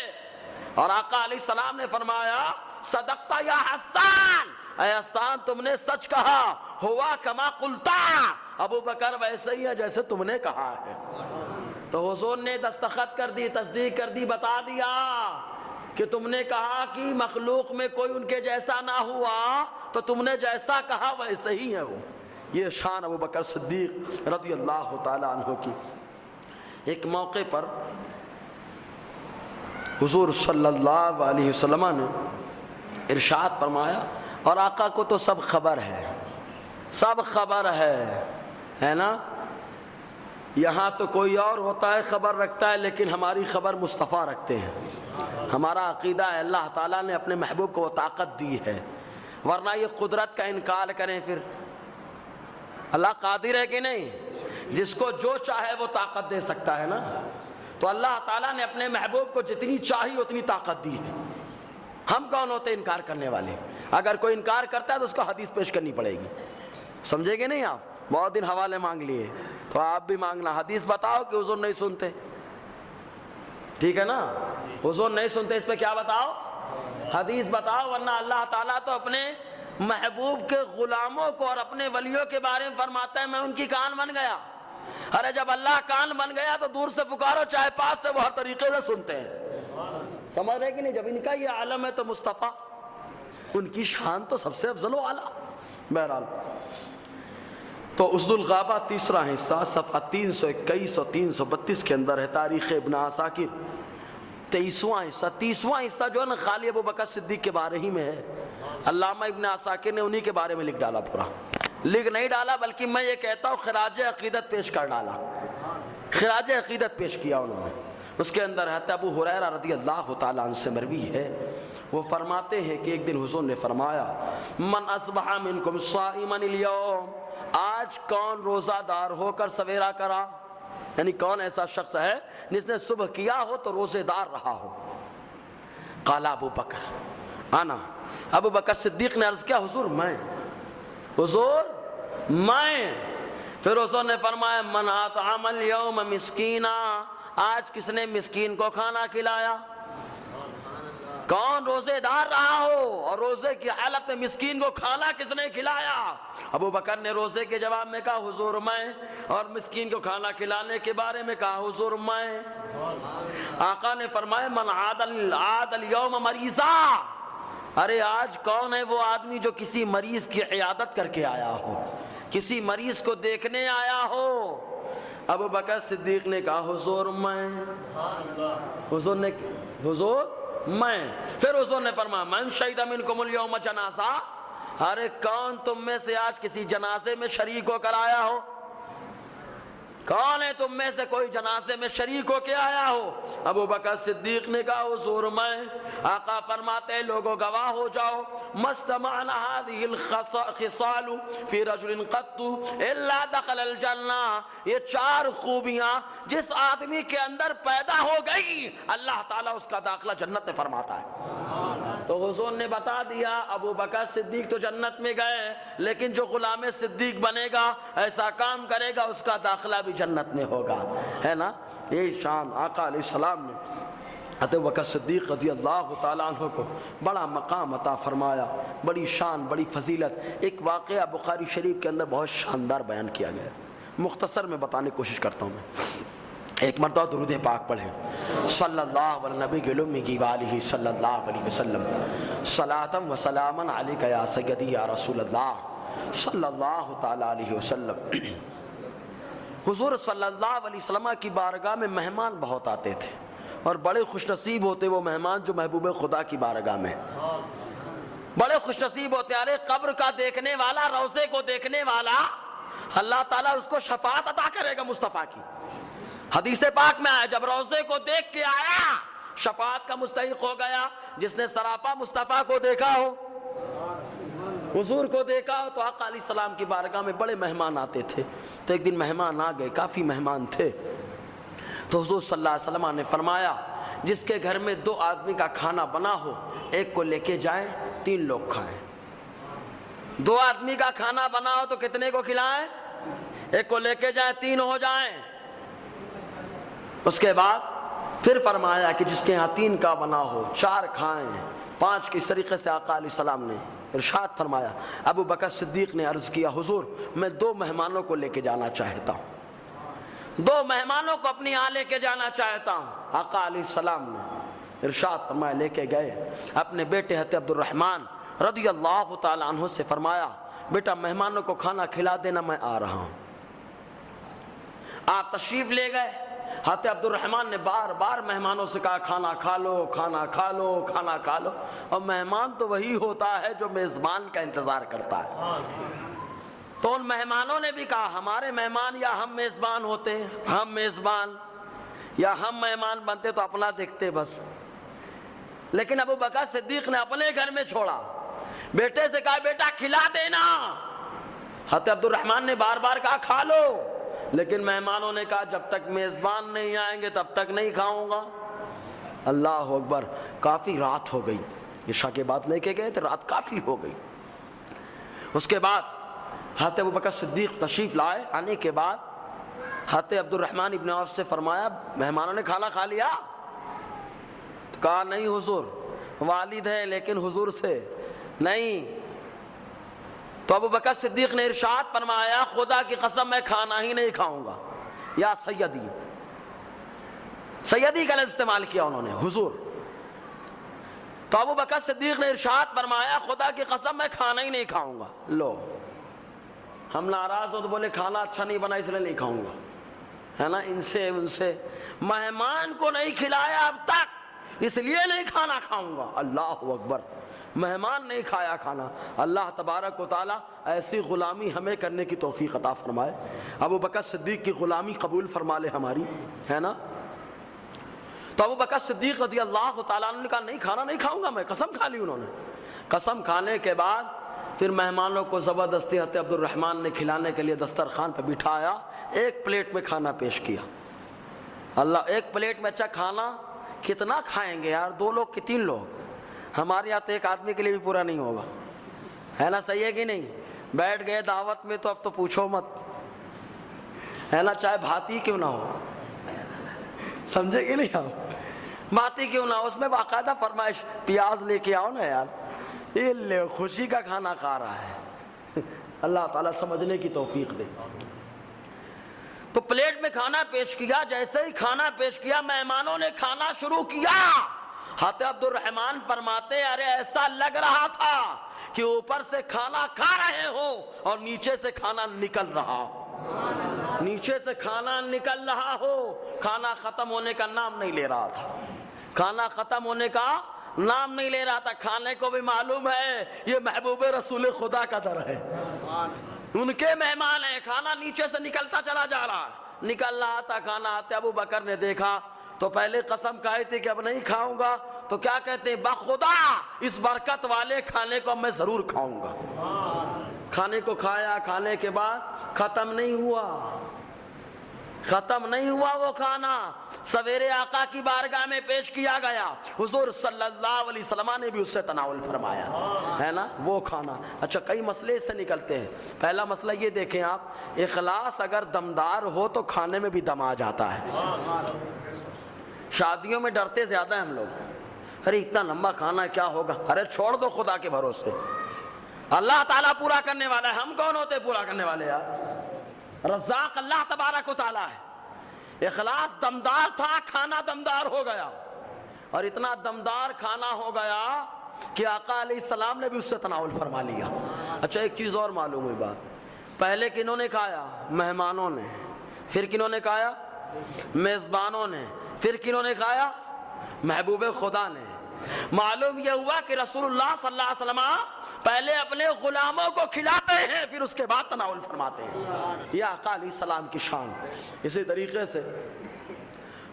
اور آقا علیہ السلام نے فرمایا صدقت یا حسان، اے حسان تم نے سچ کہا، ہوا کما قلتا، ابو بکر ویسے ہی ہے جیسے تم نے کہا ہے۔ تو حضور نے دستخط کر دی، تصدیق کر دی، بتا دیا کہ تم نے کہا کہ مخلوق میں کوئی ان کے جیسا نہ ہوا، تو تم نے جیسا کہا ویسے ہی ہے وہ۔ یہ شان ابو بکر صدیق رضی اللہ تعالی عنہ کی۔ ایک موقع پر حضور صلی اللہ علیہ وسلم نے ارشاد فرمایا، اور آقا کو تو سب خبر ہے، سب خبر ہے نا، یہاں تو کوئی اور ہوتا ہے خبر رکھتا ہے، لیکن ہماری خبر مصطفیٰ رکھتے ہیں۔ ہمارا عقیدہ ہے اللہ تعالیٰ نے اپنے محبوب کو وہ طاقت دی ہے، ورنہ یہ قدرت کا انکار کریں پھر اللہ قادر ہے کہ نہیں، جس کو جو چاہے وہ طاقت دے سکتا ہے نا۔ تو اللہ تعالیٰ نے اپنے محبوب کو جتنی چاہی اتنی طاقت دی ہے، ہم کون ہوتے انکار کرنے والے؟ اگر کوئی انکار کرتا ہے تو اس کو حدیث پیش کرنی پڑے گی، سمجھے گے نہیں؟ آپ بہت دن حوالے مانگ لیے، تو آپ بھی مانگنا، حدیث بتاؤ کہ حضور نہیں سنتے، ٹھیک ہے نا، حضور نہیں سنتے، اس پہ کیا بتاؤ، حدیث بتاؤ، ورنہ اللہ تعالیٰ تو اپنے محبوب کے غلاموں کو اور اپنے ولیوں کے بارے میں فرماتا ہے میں ان کی کان بن گیا۔ ارے جب اللہ کان بن گیا تو دور سے پکارو چاہے پاس سے، وہ ہر طریقے سے سنتے ہیں، سمجھ رہے کہ نہیں؟ جب ان کا یہ عالم ہے تو مصطفیٰ، ان کی شان تو سب سے افضل و اعلیٰ۔ بہرحال تو اسد الغابہ تیسرا حصہ صفحہ 321 اور 332 کے اندر ہے، تاریخ ابن عساکر 23واں حصہ جو ہے نا خالی ابو بکر صدیق کے بارے ہی میں ہے۔ علامہ ابن عساکر نے انہی کے بارے میں لکھ ڈالا، پورا لکھ نہیں ڈالا بلکہ میں یہ کہتا ہوں خراج عقیدت پیش کر ڈالا، خراج عقیدت پیش کیا انہوں نے۔ اس کے اندر حضرت ابو ہریرہ رضی اللہ تعالیٰ عنہ سے مروی ہے، وہ فرماتے ہیں کہ ایک دن حضور نے فرمایا من اصبح منکم صائما اليوم، آج کون روزہ دار ہو کر سویرا کرا، یعنی کون ایسا شخص ہے جس نے صبح کیا ہو تو روزے دار رہا ہو۔ قال ابو بکر انا، ابو بکر صدیق نے عرض کیا حضور میں، حضور میں۔ پھر حضور نے فرمایا من اطعم اليوم مسکینا، آج کس نے مسکین کو کھانا کھلایا؟ کون روزے دار رہا ہو اور روزے کی حالت میں مسکین کو کھانا کس نے کھلایا؟ ابو بکر نے روزے کے جواب میں کہا حضور میں، اور مسکین کو کھانا کھلانے کے بارے میں کہا حضور میں۔ آقا نے فرمایا من عاد اليوم مریضا، ارے آج کون ہے وہ آدمی جو کسی مریض کی عیادت کر کے آیا ہو، کسی مریض کو دیکھنے آیا ہو؟ ابو بکر صدیق نے کہا حضور میں۔ حضور میں۔ پھر حضور نے فرمایا من شہد منکم اليوم جنازہ، ارے کون تم میں سے آج کسی جنازے میں شریک ہو کر آیا ہو؟ کون ہے تم میں سے کوئی جنازے میں شریک ہو کے آیا ہو؟ ابو بکر صدیق نے کہا حضور میں۔ آقا فرماتے لوگوں گواہ ہو جاؤ مستمعنا هذه الخصال في رجل قط الا دخل الجنہ، یہ 4 خوبیاں جس آدمی کے اندر پیدا ہو گئی اللہ تعالیٰ اس کا داخلہ جنت میں فرماتا ہے۔ تو حضور نے بتا دیا ابو بکر صدیق تو جنت میں گئے، لیکن جو غلام صدیق بنے گا، ایسا کام کرے گا، اس کا داخلہ بھی جنت میں ہوگا، ہے نا؟ یہی شان آقا علیہ السلام نے حضرت ابو بکر صدیق رضی اللہ تعالیٰ عنہ کو بڑا مقام عطا فرمایا، بڑی شان، بڑی فضیلت۔ ایک واقعہ بخاری شریف کے اندر بہت شاندار بیان کیا گیا ہے، مختصر میں بتانے کی کوشش کرتا ہوں میں۔ ایک مرتبہ درود پاک پڑھیں صلی اللہ علیہ نبی الامی کی وآلہ صلی اللہ علیہ وسلم، صلاۃ و سلاما علیک یا سیدی یا رسول اللہ صلی اللہ تعالیٰ علیہ وسلم۔ حضور صلی اللہ علیہ وسلم کی بارگاہ میں مہمان بہت آتے تھے، اور بڑے خوش نصیب ہوتے وہ مہمان جو محبوب خدا کی بارگاہ میں، بڑے خوش نصیب ہوتے۔ ارے قبر کا دیکھنے والا، روضے کو دیکھنے والا، اللہ تعالیٰ اس کو شفاعت عطا کرے گا مصطفیٰ کی۔ حدیث پاک میں آیا جب روضے کو دیکھ کے آیا شفاعت کا مستحق ہو گیا، جس نے سراپا مصطفیٰ کو دیکھا ہو، حضور کو دیکھا ہو۔ تو آقا علیہ السلام کی بارگاہ میں بڑے مہمان آتے تھے۔ تو ایک دن مہمان آ گئے، کافی مہمان تھے۔ تو حضور صلی اللہ علیہ وسلم نے فرمایا جس کے گھر میں 2 آدمی کا کھانا بنا ہو، ایک کو لے کے جائیں، 3 لوگ کھائیں۔ 2 آدمی کا کھانا بنا ہو تو کتنے کو کھلائیں؟ ایک کو لے کے جائیں، 3 ہو جائیں۔ اس کے بعد پھر فرمایا کہ جس کے یہاں 3 کا بنا ہو 4 کھائیں، 5 کس طریقے سے آقا علیہ السلام نے ارشاد فرمایا۔ ابو بکر صدیق نے عرض کیا حضور میں 2 مہمانوں کو لے کے جانا چاہتا ہوں، 2 مہمانوں کو اپنی یہاں لے کے جانا چاہتا ہوں۔ آقا علیہ السلام نے ارشاد فرمایا، لے کے گئے اپنے بیٹے حضرت عبد الرحمن رضی اللہ تعالی عنہ سے، فرمایا بیٹا مہمانوں کو کھانا کھلا دینا، میں آ رہا ہوں۔ آپ تشریف لے گئے۔ حضرت عبد الرحمن نے بار بار مہمانوں سے کہا کھانا کھا لو، کھانا کھا لو، کھانا کھا لو، اور مہمان تو وہی ہوتا ہے جو میزبان کا انتظار کرتا ہے۔ تو ان مہمانوں نے بھی کہا ہمارے مہمان یا ہم میزبان ہوتے، ہم میزبان یا ہم مہمان بنتے تو اپنا دیکھتے بس۔ لیکن ابو بکر صدیق نے اپنے گھر میں چھوڑا، بیٹے سے کہا بیٹا کھلا دینا۔ حضرت عبد الرحمن نے بار بار کہا کھا لو، لیکن مہمانوں نے کہا جب تک میزبان نہیں آئیں گے تب تک نہیں کھاؤں گا۔ اللہ اکبر، کافی رات ہو گئی، عشاء کے بعد لے کے گئے تھے، رات کافی ہو گئی۔ اس کے بعد حضرت ابو بکر صدیق تشریف لائے، آنے کے بعد حضرت عبد الرحمن ابن عوف سے فرمایا مہمانوں نے کھانا کھا لیا؟ تو کہا نہیں حضور، والد ہے لیکن حضور سے نہیں۔ تو ابو بکر صدیق نے ارشاد فرمایا خدا کی قسم میں کھانا ہی نہیں کھاؤں گا، یا سیدی، سیدی کا لفظ استعمال کیا انہوں نے، حضور۔ تو ابو بکر صدیق نے ارشاد فرمایا خدا کی قسم میں کھانا ہی نہیں کھاؤں گا۔ لو ہم ناراض ہو تو بولے کھانا اچھا نہیں بنا اس لیے نہیں کھاؤں گا، ہے نا؟ ان سے ان سے مہمان کو نہیں کھلایا اب تک اس لیے نہیں کھانا کھاؤں گا۔ اللہ اکبر، مہمان نہیں کھایا کھانا۔ اللہ تبارک و تعالیٰ ایسی غلامی ہمیں کرنے کی توفیق عطا فرمائے، ابو بکر صدیق کی غلامی قبول فرما لے ہماری، ہے نا؟ تو ابو بکر صدیق رضی اللہ تعالیٰ عنہ نے کہا نہیں کھانا نہیں کھاؤں گا میں، قسم کھا لی انہوں نے۔ قسم کھانے کے بعد پھر مہمانوں کو زبردستی حضرت عبد الرحمن نے کھلانے کے لیے دسترخوان پہ بٹھایا، ایک پلیٹ میں کھانا پیش کیا۔ اللہ، ایک پلیٹ میں اچھا کھانا کتنا کھائیں گے یار، 2 لوگ کہ 3 لوگ؟ ہمارے یہاں تو ایک آدمی کے لیے بھی پورا نہیں ہوگا، ہے نا؟ صحیح ہے کہ نہیں؟ بیٹھ گئے دعوت میں تو اب تو پوچھو مت، ہے نا؟ چاہے بھاتی کیوں نہ ہو، سمجھے کہ نہیں آپ؟ بات ہی کیوں نہ، اس میں باقاعدہ فرمائش پیاز لے کے آؤ نا یار، یہ لے خوشی کا کھانا کھا رہا ہے۔ اللہ تعالیٰ سمجھنے کی توفیق دے۔ تو پلیٹ میں کھانا پیش کیا، جیسے ہی کھانا پیش کیا مہمانوں نے کھانا شروع کیا۔ حضرت عبد الرحمن فرماتے ارے ایسا لگ رہا تھا کہ اوپر سے کھانا کھا رہے ہو اور نیچے سے کھانا نکل رہا ہو، نیچے سے کھانا نکل رہا ہو۔ کھانا ختم ہونے کا نام نہیں لے رہا تھا، کھانا ختم ہونے کا نام نہیں لے رہا تھا۔ کھانے کو بھی معلوم ہے یہ محبوب رسول خدا کا در ہے، ان کے مہمان ہیں۔ کھانا نیچے سے نکلتا چلا جا رہا ہے، نکل رہا تھا کھانا۔ آتے ابو بکر نے دیکھا تو پہلے قسم کھائی تھی کہ اب نہیں کھاؤں گا، تو کیا کہتے ہیں بخدا اس برکت والے کھانے کو میں ضرور کھاؤں گا۔ کھانے کو کھایا، کھانے کے بعد ختم نہیں ہوا، ختم نہیں ہوا وہ کھانا، سویرے آقا کی بارگاہ میں پیش کیا گیا۔ حضور صلی اللہ علیہ وسلم نے بھی اس سے تناول فرمایا ہے نا وہ کھانا۔ اچھا کئی مسئلے اس سے نکلتے ہیں۔ پہلا مسئلہ یہ دیکھیں آپ، اخلاص اگر دمدار ہو تو کھانے میں بھی دم آ جاتا ہے۔ شادیوں میں ڈرتے زیادہ ہیں ہم لوگ، ارے اتنا لمبا کھانا کیا ہوگا، ارے چھوڑ دو خدا کے بھروسے، اللہ تعالیٰ پورا کرنے والا ہے، ہم کون ہوتے پورا کرنے والے یار؟ رزاق اللہ تبارک و تعالیٰ ہے۔ اخلاص دمدار تھا، کھانا دمدار ہو گیا، اور اتنا دمدار کھانا ہو گیا کہ آقا علیہ السلام نے بھی اس سے تناول فرما لیا۔ اچھا ایک چیز اور معلوم ہوئی بات، پہلے کنہوں نے کھایا؟ مہمانوں نے، پھر کنہوں نے کھایا؟ میزبانوں نے، پھر کنہوں نے کھایا؟ محبوب خدا نے۔ معلوم یہ ہوا کہ رسول اللہ صلی اللہ علیہ وسلم پہلے اپنے غلاموں کو کھلاتے ہیں، پھر اس کے بعد تناول فرماتے ہیں۔ یہ آقا علیہ السلام کی شان۔ اسی طریقے سے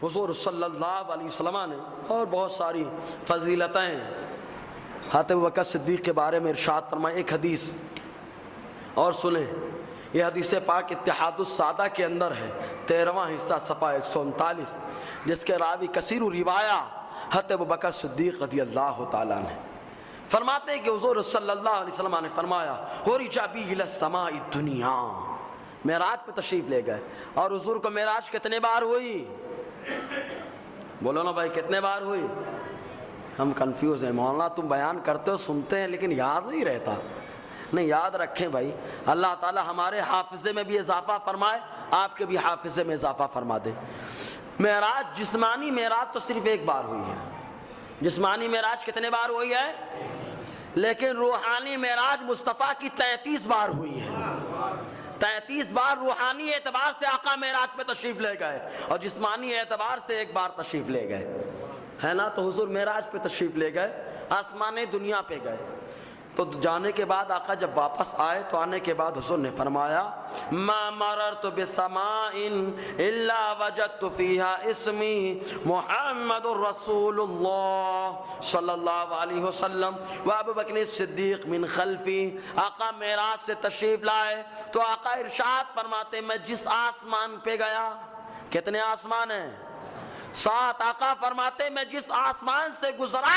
حضور صلی اللہ علیہ وسلم نے اور بہت ساری فضیلتیں حضرت ابوبکر صدیق کے بارے میں ارشاد فرمائے۔ ایک حدیث اور سنیں، یہ حدیث پاک اتحاد السادہ کے اندر ہے، 13واں حصہ صفحہ 139، جس کے راوی کثیر الروایہ حضرت ابوبکر صدیق رضی اللہ تعالیٰ نے فرماتے ہیں کہ حضور صلی اللہ علیہ وسلم نے فرمایا عُرِجَ بِهِ إِلَى السَّمَاءِ الدُّنْيَا، معراج پہ تشریف لے گئے۔ اور حضور کو معراج کتنے بار ہوئی؟ بولو نا بھائی کتنے بار ہوئی؟ ہم کنفیوز ہیں، مولانا تم بیان کرتے ہو سنتے ہیں لیکن یاد نہیں رہتا۔ نہیں یاد رکھیں بھائی، اللہ تعالی ہمارے حافظے میں بھی اضافہ فرمائے، آپ کے بھی حافظے میں اضافہ فرما دے۔ معراج جسمانی معراج تو صرف ایک بار ہوئی ہے، جسمانی معراج کتنے بار ہوئی ہے؟ لیکن روحانی معراج مصطفیٰ کی 33 بار ہوئی ہے۔ 33 بار روحانی اعتبار سے آقا معراج پہ تشریف لے گئے، اور جسمانی اعتبار سے ایک بار تشریف لے گئے، ہے نا؟ تو حضور معراج پہ تشریف لے گئے، آسمان دنیا پہ گئے۔ تو جانے کے بعد آقا جب واپس آئے تو آنے کے بعد حضور نے فرمایا ما مررت بسماء الا وجدت فيها اسمی محمد رسول اللہ صلی اللہ علیہ وسلم و ابو بکر صدیق من خلفی۔ آقا معراج سے تشریف لائے تو آقا ارشاد فرماتے میں جس آسمان پہ گیا، کتنے آسمان ہیں؟ 7۔ آقا فرماتے میں جس آسمان سے گزرا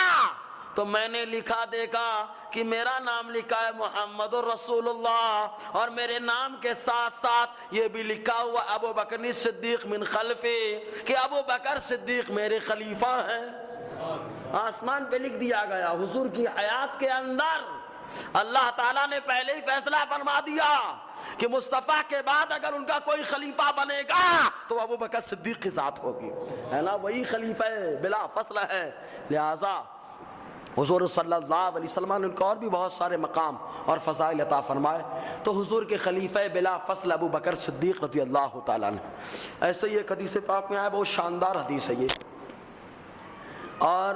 تو میں نے لکھا دیکھا کہ میرا نام لکھا ہے محمد رسول اللہ، اور میرے نام کے ساتھ ساتھ یہ بھی لکھا ہوا ابو بکر صدیق من خلفی، کہ ابو بکر صدیق میرے خلیفہ ہیں۔ آسمان پہ لکھ دیا گیا۔ حضور کی حیات کے اندر اللہ تعالیٰ نے پہلے ہی فیصلہ فرما دیا کہ مصطفیٰ کے بعد اگر ان کا کوئی خلیفہ بنے گا تو ابو بکر صدیق کی ذات ہوگی، ہے نا؟ وہی خلیفہ بلا فصل ہے۔ لہٰذا حضور صلی اللہ علیہ وسلم نے ان کو اور بھی بہت سارے مقام اور فضائل عطا فرمائے، تو حضور کے خلیفہ بلا فصل ابو بکر صدیق رضی اللہ تعالیٰ نے۔ ایسے ہی ایک حدیث پاک میں آیا، بہت شاندار حدیث ہے یہ، اور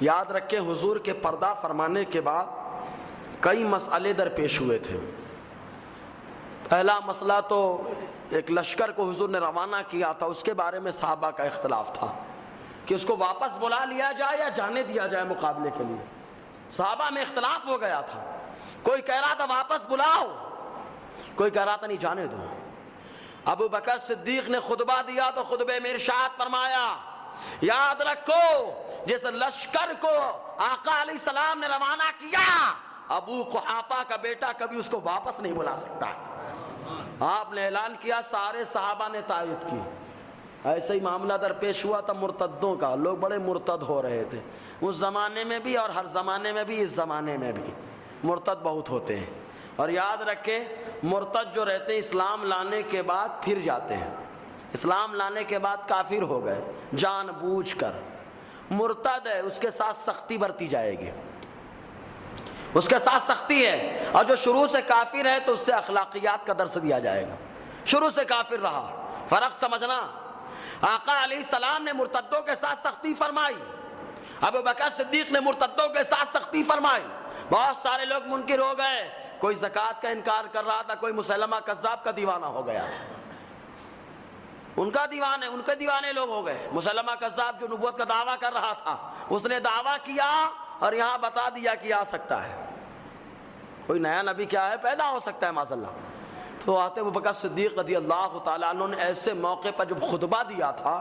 یاد رکھیں حضور کے پردہ فرمانے کے بعد کئی مسئلے درپیش ہوئے تھے۔ پہلا مسئلہ تو ایک لشکر کو حضور نے روانہ کیا تھا، اس کے بارے میں صحابہ کا اختلاف تھا کہ اس کو واپس بلا لیا جائے یا جانے دیا جائے مقابلے کے لیے۔ صحابہ میں اختلاف ہو گیا تھا، کوئی کہہ رہا تھا واپس بلاؤ، کوئی کہہ رہا تھا نہیں جانے دو۔ ابو بکر صدیق نے خطبہ دیا تو خطبے میں ارشاد فرمایا یاد رکھو جس لشکر کو آقا علیہ السلام نے روانہ کیا، ابو قحافہ کا بیٹا کبھی اس کو واپس نہیں بلا سکتا۔ آپ نے اعلان کیا، سارے صحابہ نے تائید کی، ایسا ہی معاملہ درپیش ہوا تھا مرتدوں کا، لوگ بڑے مرتد ہو رہے تھے اس زمانے میں بھی، اور ہر زمانے میں بھی، اس زمانے میں بھی مرتد بہت ہوتے ہیں۔ اور یاد رکھیں مرتد جو رہتے ہیں اسلام لانے کے بعد پھر جاتے ہیں، اسلام لانے کے بعد کافر ہو گئے جان بوجھ کر، مرتد ہے اس کے ساتھ سختی برتی جائے گی، اس کے ساتھ سختی ہے۔ اور جو شروع سے کافر ہے تو اس سے اخلاقیات کا درس دیا جائے گا، شروع سے کافر رہا، فرق سمجھنا۔ آقا علیہ السلام نے مرتدوں کے ساتھ سختی فرمائی، ابو بکر صدیق نے مرتدوں کے ساتھ سختی فرمائی۔ بہت سارے لوگ منکر ہو گئے، کوئی زکوٰۃ کا انکار کر رہا تھا، کوئی مسلمہ کذاب کا دیوانہ ہو گیا، ان کے دیوانے لوگ ہو گئے۔ مسلمہ کذاب جو نبوت کا دعویٰ کر رہا تھا، اس نے دعویٰ کیا اور یہاں بتا دیا کہ آ سکتا ہے، کوئی نیا نبی کیا ہے پیدا ہو سکتا ہے معاذ اللہ۔ تو آتے ابو بکر صدیق رضی اللہ تعالیٰ عنہ نے ایسے موقع پر جب خطبہ دیا تھا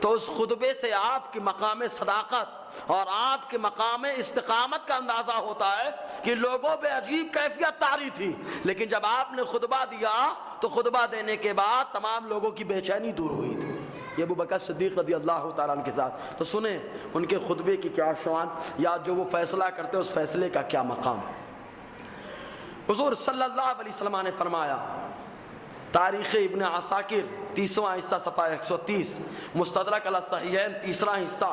تو اس خطبے سے آپ کی مقام صداقت اور آپ کے مقام استقامت کا اندازہ ہوتا ہے کہ لوگوں پہ عجیب کیفیت طاری تھی، لیکن جب آپ نے خطبہ دیا تو خطبہ دینے کے بعد تمام لوگوں کی بے چینی دور ہوئی تھی۔ یہ ابو بکر صدیق رضی اللہ تعالیٰ عنہ کے ساتھ، تو سنیں ان کے خطبے کی کیا شان، یا جو وہ فیصلہ کرتے اس فیصلے کا کیا مقام۔ حضور صلی اللہ علیہ وسلم نے فرمایا، تاریخ ابن عساکر 30واں حصہ صفحہ 130، مستدرک علی الصحیحین 3واں حصہ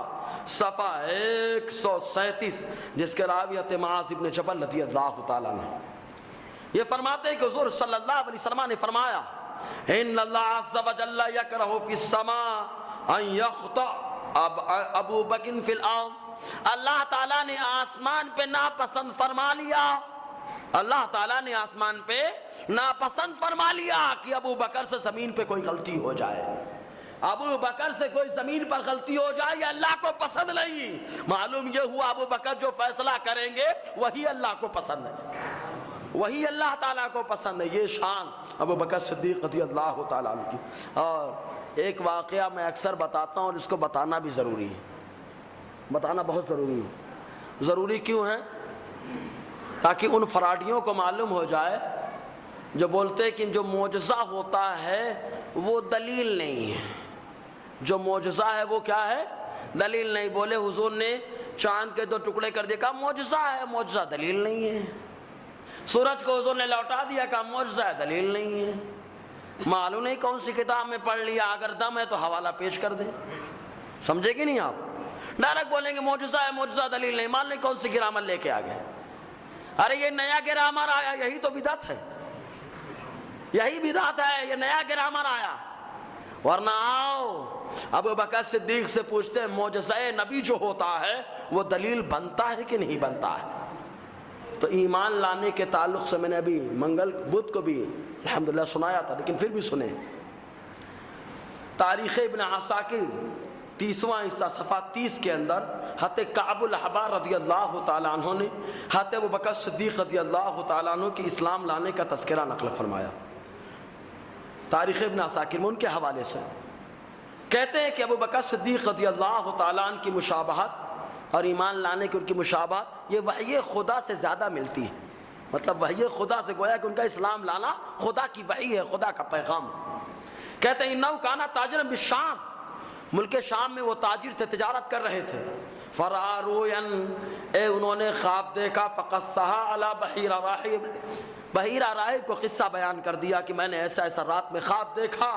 صفحہ 137، جس کے راوی حضرت معاذ ابن جبل رضی اللہ تعالیٰ عنہ یہ فرماتے ہیں کہ حضور صلی اللہ علیہ وسلم نے فرمایا، ان اللہ عز وجل یکرہ فی السماء ان یخطأ ابو بکر فی الارض، اللہ تعالیٰ نے آسمان پہ ناپسند فرما لیا، اللہ تعالیٰ نے آسمان پہ ناپسند فرما لیا کہ ابو بکر سے زمین پہ کوئی غلطی ہو جائے، ابو بکر سے کوئی زمین پر غلطی ہو جائے یہ اللہ کو پسند نہیں۔ معلوم یہ ہوا ابو بکر جو فیصلہ کریں گے وہی اللہ کو پسند ہے، وہی اللہ تعالیٰ کو پسند ہے۔ یہ شان ابو بکر صدیق رضی اللہ تعالیٰ عنہ کی۔ اور ایک واقعہ میں اکثر بتاتا ہوں اور اس کو بتانا بھی ضروری ہے، بتانا بہت ضروری ہے۔ ضروری کیوں ہے؟ تاکہ ان فراڈیوں کو معلوم ہو جائے جو بولتے کہ جو معجزہ ہوتا ہے وہ دلیل نہیں ہے، جو معجزہ ہے وہ کیا ہے؟ دلیل نہیں۔ بولے حضور نے چاند کے 2 ٹکڑے کر دیا، کہا معجزہ ہے، معجزہ دلیل نہیں ہے۔ سورج کو حضور نے لوٹا دیا، کہا معجزہ ہے، دلیل نہیں ہے۔ معلوم نہیں کون سی کتاب میں پڑھ لیا، اگر دم ہے تو حوالہ پیش کر دیں، سمجھے کہ نہیں؟ آپ ڈائریکٹ بولیں گے معجزہ ہے، معجزہ دلیل نہیں، معلوم نہیں کون سی گرامر لے کے آ گئے۔ ارے یہ نیا گرامر آیا، یہی تو بدعت ہے، یہی بدعت ہے، یہ نیا گرامر آیا۔ ورنہ آؤ ابو بکر صدیق سے پوچھتے ہیں معجزہ نبی جو ہوتا ہے وہ دلیل بنتا ہے کہ نہیں بنتا ہے؟ تو ایمان لانے کے تعلق سے میں نے ابھی منگل بدھ کو بھی الحمدللہ سنایا تھا، لیکن پھر بھی سنیں۔ تاریخ ابن عساکر 30واں حصہ صفحہ 30 کے اندر حضرت کعب الاحبار رضی اللہ تعالیٰ عنہ نے حضرت ابو بکر صدیق رضی اللہ تعالیٰ عنہ کی اسلام لانے کا تذکرہ نقل فرمایا۔ تاریخ ابن عساکر میں ان کے حوالے سے کہتے ہیں کہ ابو بکر صدیق رضی اللہ تعالیٰ عنہ کی مشابہت اور ایمان لانے کی ان کی مشابہت یہ وحی خدا سے زیادہ ملتی ہے، مطلب وحی خدا سے، گویا کہ ان کا اسلام لانا خدا کی وحی ہے، خدا کا پیغام۔ کہتے ہیں انہو کانا تاجرا بالشام، ملک شام میں وہ تاجر تھے، تجارت کر رہے تھے۔ فراروین انہوں نے خواب دیکھا، فقصها علی بحیرہ راہب، بحیرہ راہب کو قصہ بیان کر دیا کہ میں نے ایسا ایسا رات میں خواب دیکھا۔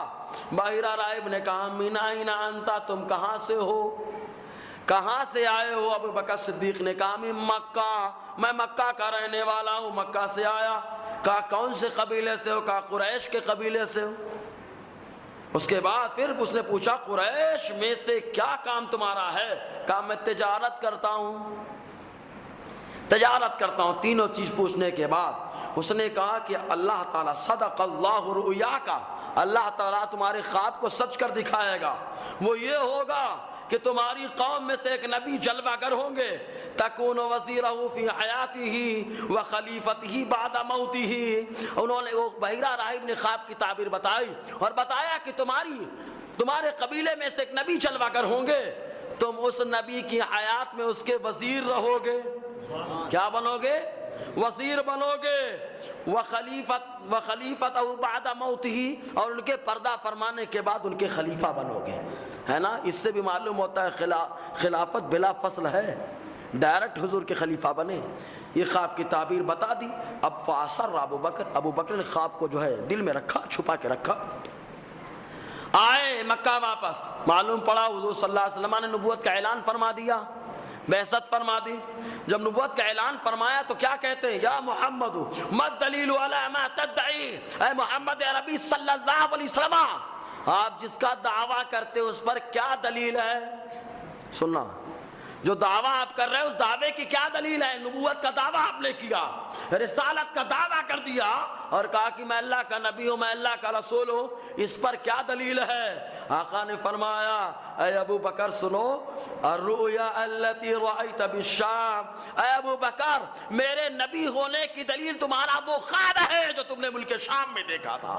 بحیرہ راہب نے کہا من این انت، تم کہاں سے ہو، کہاں سے آئے ہو؟ ابو بکر صدیق نے کہا من مکہ، میں مکہ کا رہنے والا ہوں، مکہ سے آیا۔ کہا کون سے قبیلے سے ہو؟ کہا قریش کے قبیلے سے ہو۔ اس کے بعد پھر اس نے پوچھا قریش میں سے کیا کام تمہارا ہے؟ کہا میں تجارت کرتا ہوں، تجارت کرتا ہوں۔ تینوں چیز پوچھنے کے بعد اس نے کہا کہ اللہ تعالیٰ صدق اللہ رؤیاک، اللہ تعالیٰ تمہارے خواب کو سچ کر دکھائے گا۔ وہ یہ ہوگا کہ تمہاری قوم میں سے ایک نبی جلوہ گر ہوں گے، تکون وزیرہ فی حیاتہ و خلیفتہ بعد موتہ۔ انہوں نے وہ بحیرہ راہب نے خواب کی تعبیر بتائی اور بتایا کہ تمہارے قبیلے میں سے ایک نبی جلوہ گر ہوں گے، تم اس نبی کی حیات میں اس کے وزیر رہو گے۔ کیا بنو گے؟ وزیر بنو گے، وخلیفۃ بعد موتہ، اور ان کے پردہ فرمانے کے بعد ان کے خلیفہ بنو گے، ہے نا؟ اس سے بھی معلوم ہوتا ہے خلافت بلا فصل ہے، ڈائریکٹ حضور کے خلیفہ بنے۔ یہ خواب کی تعبیر بتا دی۔ اب فاصر ابو بکر نے خواب کو جو ہے دل میں رکھا، چھپا کے رکھا۔ آئے مکہ واپس، معلوم پڑا حضور صلی اللہ علیہ وسلم نے نبوت کا اعلان فرما دیا، بعثت فرما دی۔ جب نبوت کا اعلان فرمایا تو کیا کہتے ہیں؟ یا محمد ما الدلیل علی ما تدعی، اے محمد عربی صلی اللہ علیہ وسلم، آپ جس کا دعویٰ کرتے اس پر کیا دلیل ہے؟ سننا، جو دعویٰ آپ کر رہے ہیں اس دعوے کی کیا دلیل ہے؟ نبوت کا دعویٰ آپ نے کیا، رسالت کا دعویٰ کر دیا اور کہا کہ میں اللہ کا نبی ہوں، میں اللہ کا رسول ہوں، اس پر کیا دلیل ہے؟ آقا نے فرمایا اے ابو بکر سنو، الرؤیا التي رأيت بالشام، اے ابو بکر میرے نبی ہونے کی دلیل تمہارا وہ خواب ہے جو تم نے ملک شام میں دیکھا تھا،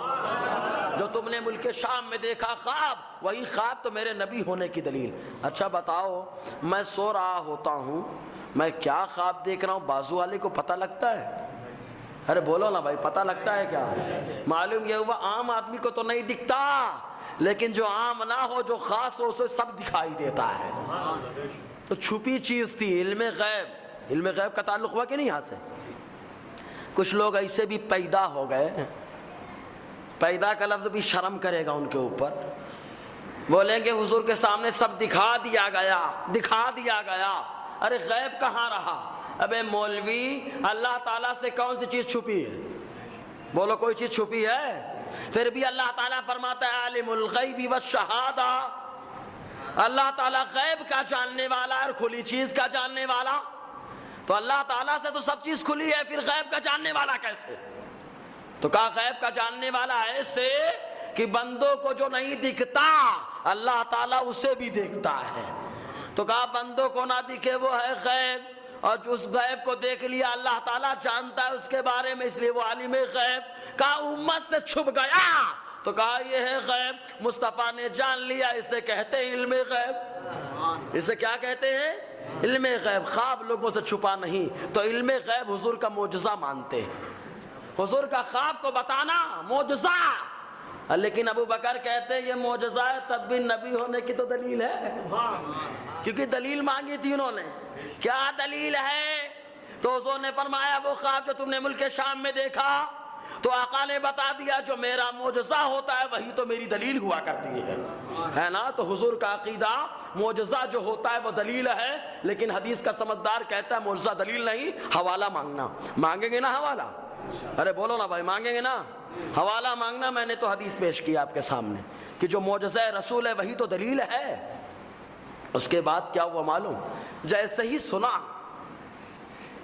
جو تم نے ملک شام میں دیکھا خواب، وہی خواب تو میرے نبی ہونے کی دلیل۔ اچھا بتاؤ، میں سو رہا ہوتا ہوں، میں کیا خواب دیکھ رہا ہوں بازو والے کو پتہ لگتا ہے؟ ارے بولو نا بھائی، پتہ لگتا ہے کیا؟ معلوم یہ ہوا عام آدمی کو تو نہیں دکھتا، لیکن جو عام نہ ہو، جو خاص ہو، اسے سب دکھائی دیتا ہے۔ تو چھپی چیز تھی، علم غیب۔ علم غیب کا تعلق ہوا کہ نہیں یہاں سے؟ کچھ لوگ ایسے بھی پیدا ہو گئے، پیدا کا لفظ بھی شرم کرے گا ان کے اوپر، بولیں گے حضور کے سامنے سب دکھا دیا گیا۔ ارے غیب کہاں رہا؟ ابے مولوی، اللہ تعالیٰ سے کون سی چیز چھپی ہے؟ بولو، کوئی چیز چھپی ہے؟ پھر بھی اللہ تعالیٰ فرماتا ہے عالم الغیب والشہادہ، اللہ تعالیٰ غیب کا جاننے والا اور کھلی چیز کا جاننے والا۔ تو اللہ تعالیٰ سے تو سب چیز کھلی ہے، پھر غیب کا جاننے والا کیسے؟ تو کہا غیب کا جاننے والا ایسے کہ بندوں کو جو نہیں دکھتا اللہ تعالیٰ اسے بھی دیکھتا ہے۔ تو کہا بندوں کو نہ دکھے وہ ہے غیب، اور جو اس غیب کو دیکھ لیا اللہ تعالیٰ جانتا ہے اس کے بارے میں، اس لیے وہ عالم غیب۔ کہا امت سے چھپ گیا، تو کہا یہ ہے غیب، مصطفیٰ نے جان لیا، اسے کہتے ہیں علم غیب۔ اسے کیا کہتے ہیں؟ علم غیب۔ خواب لوگوں سے چھپا نہیں، تو علم غیب حضور کا معجزہ مانتے، حضور کا خواب کو بتانا معجزہ۔ لیکن ابو بکر کہتے ہیں یہ معجزہ ہے، تب بھی نبی ہونے کی تو دلیل ہے، کیونکہ دلیل مانگی تھی انہوں نے۔ کیا دلیل ہے؟ تو حضور نے فرمایا وہ خواب جو تم نے ملک شام میں دیکھا، تو آقا نے بتا دیا جو میرا معجزہ ہوتا ہے وہی تو میری دلیل ہوا کرتی ہے نا؟ تو حضور کا عقیدہ معجزہ جو ہوتا ہے وہ دلیل ہے، لیکن حدیث کا سمجھدار کہتا ہے معجزہ دلیل نہیں، حوالہ مانگنا۔ مانگیں گے نا حوالہ؟ ارے بولو نا بھائی، مانگیں گے نا حوالہ مانگنا؟ میں نے تو حدیث پیش کی آپ کے سامنے کہ جو معجزہ رسول ہے وہی تو دلیل ہے۔ اس کے بعد کیا ہوا معلوم؟ جیسے ہی سنا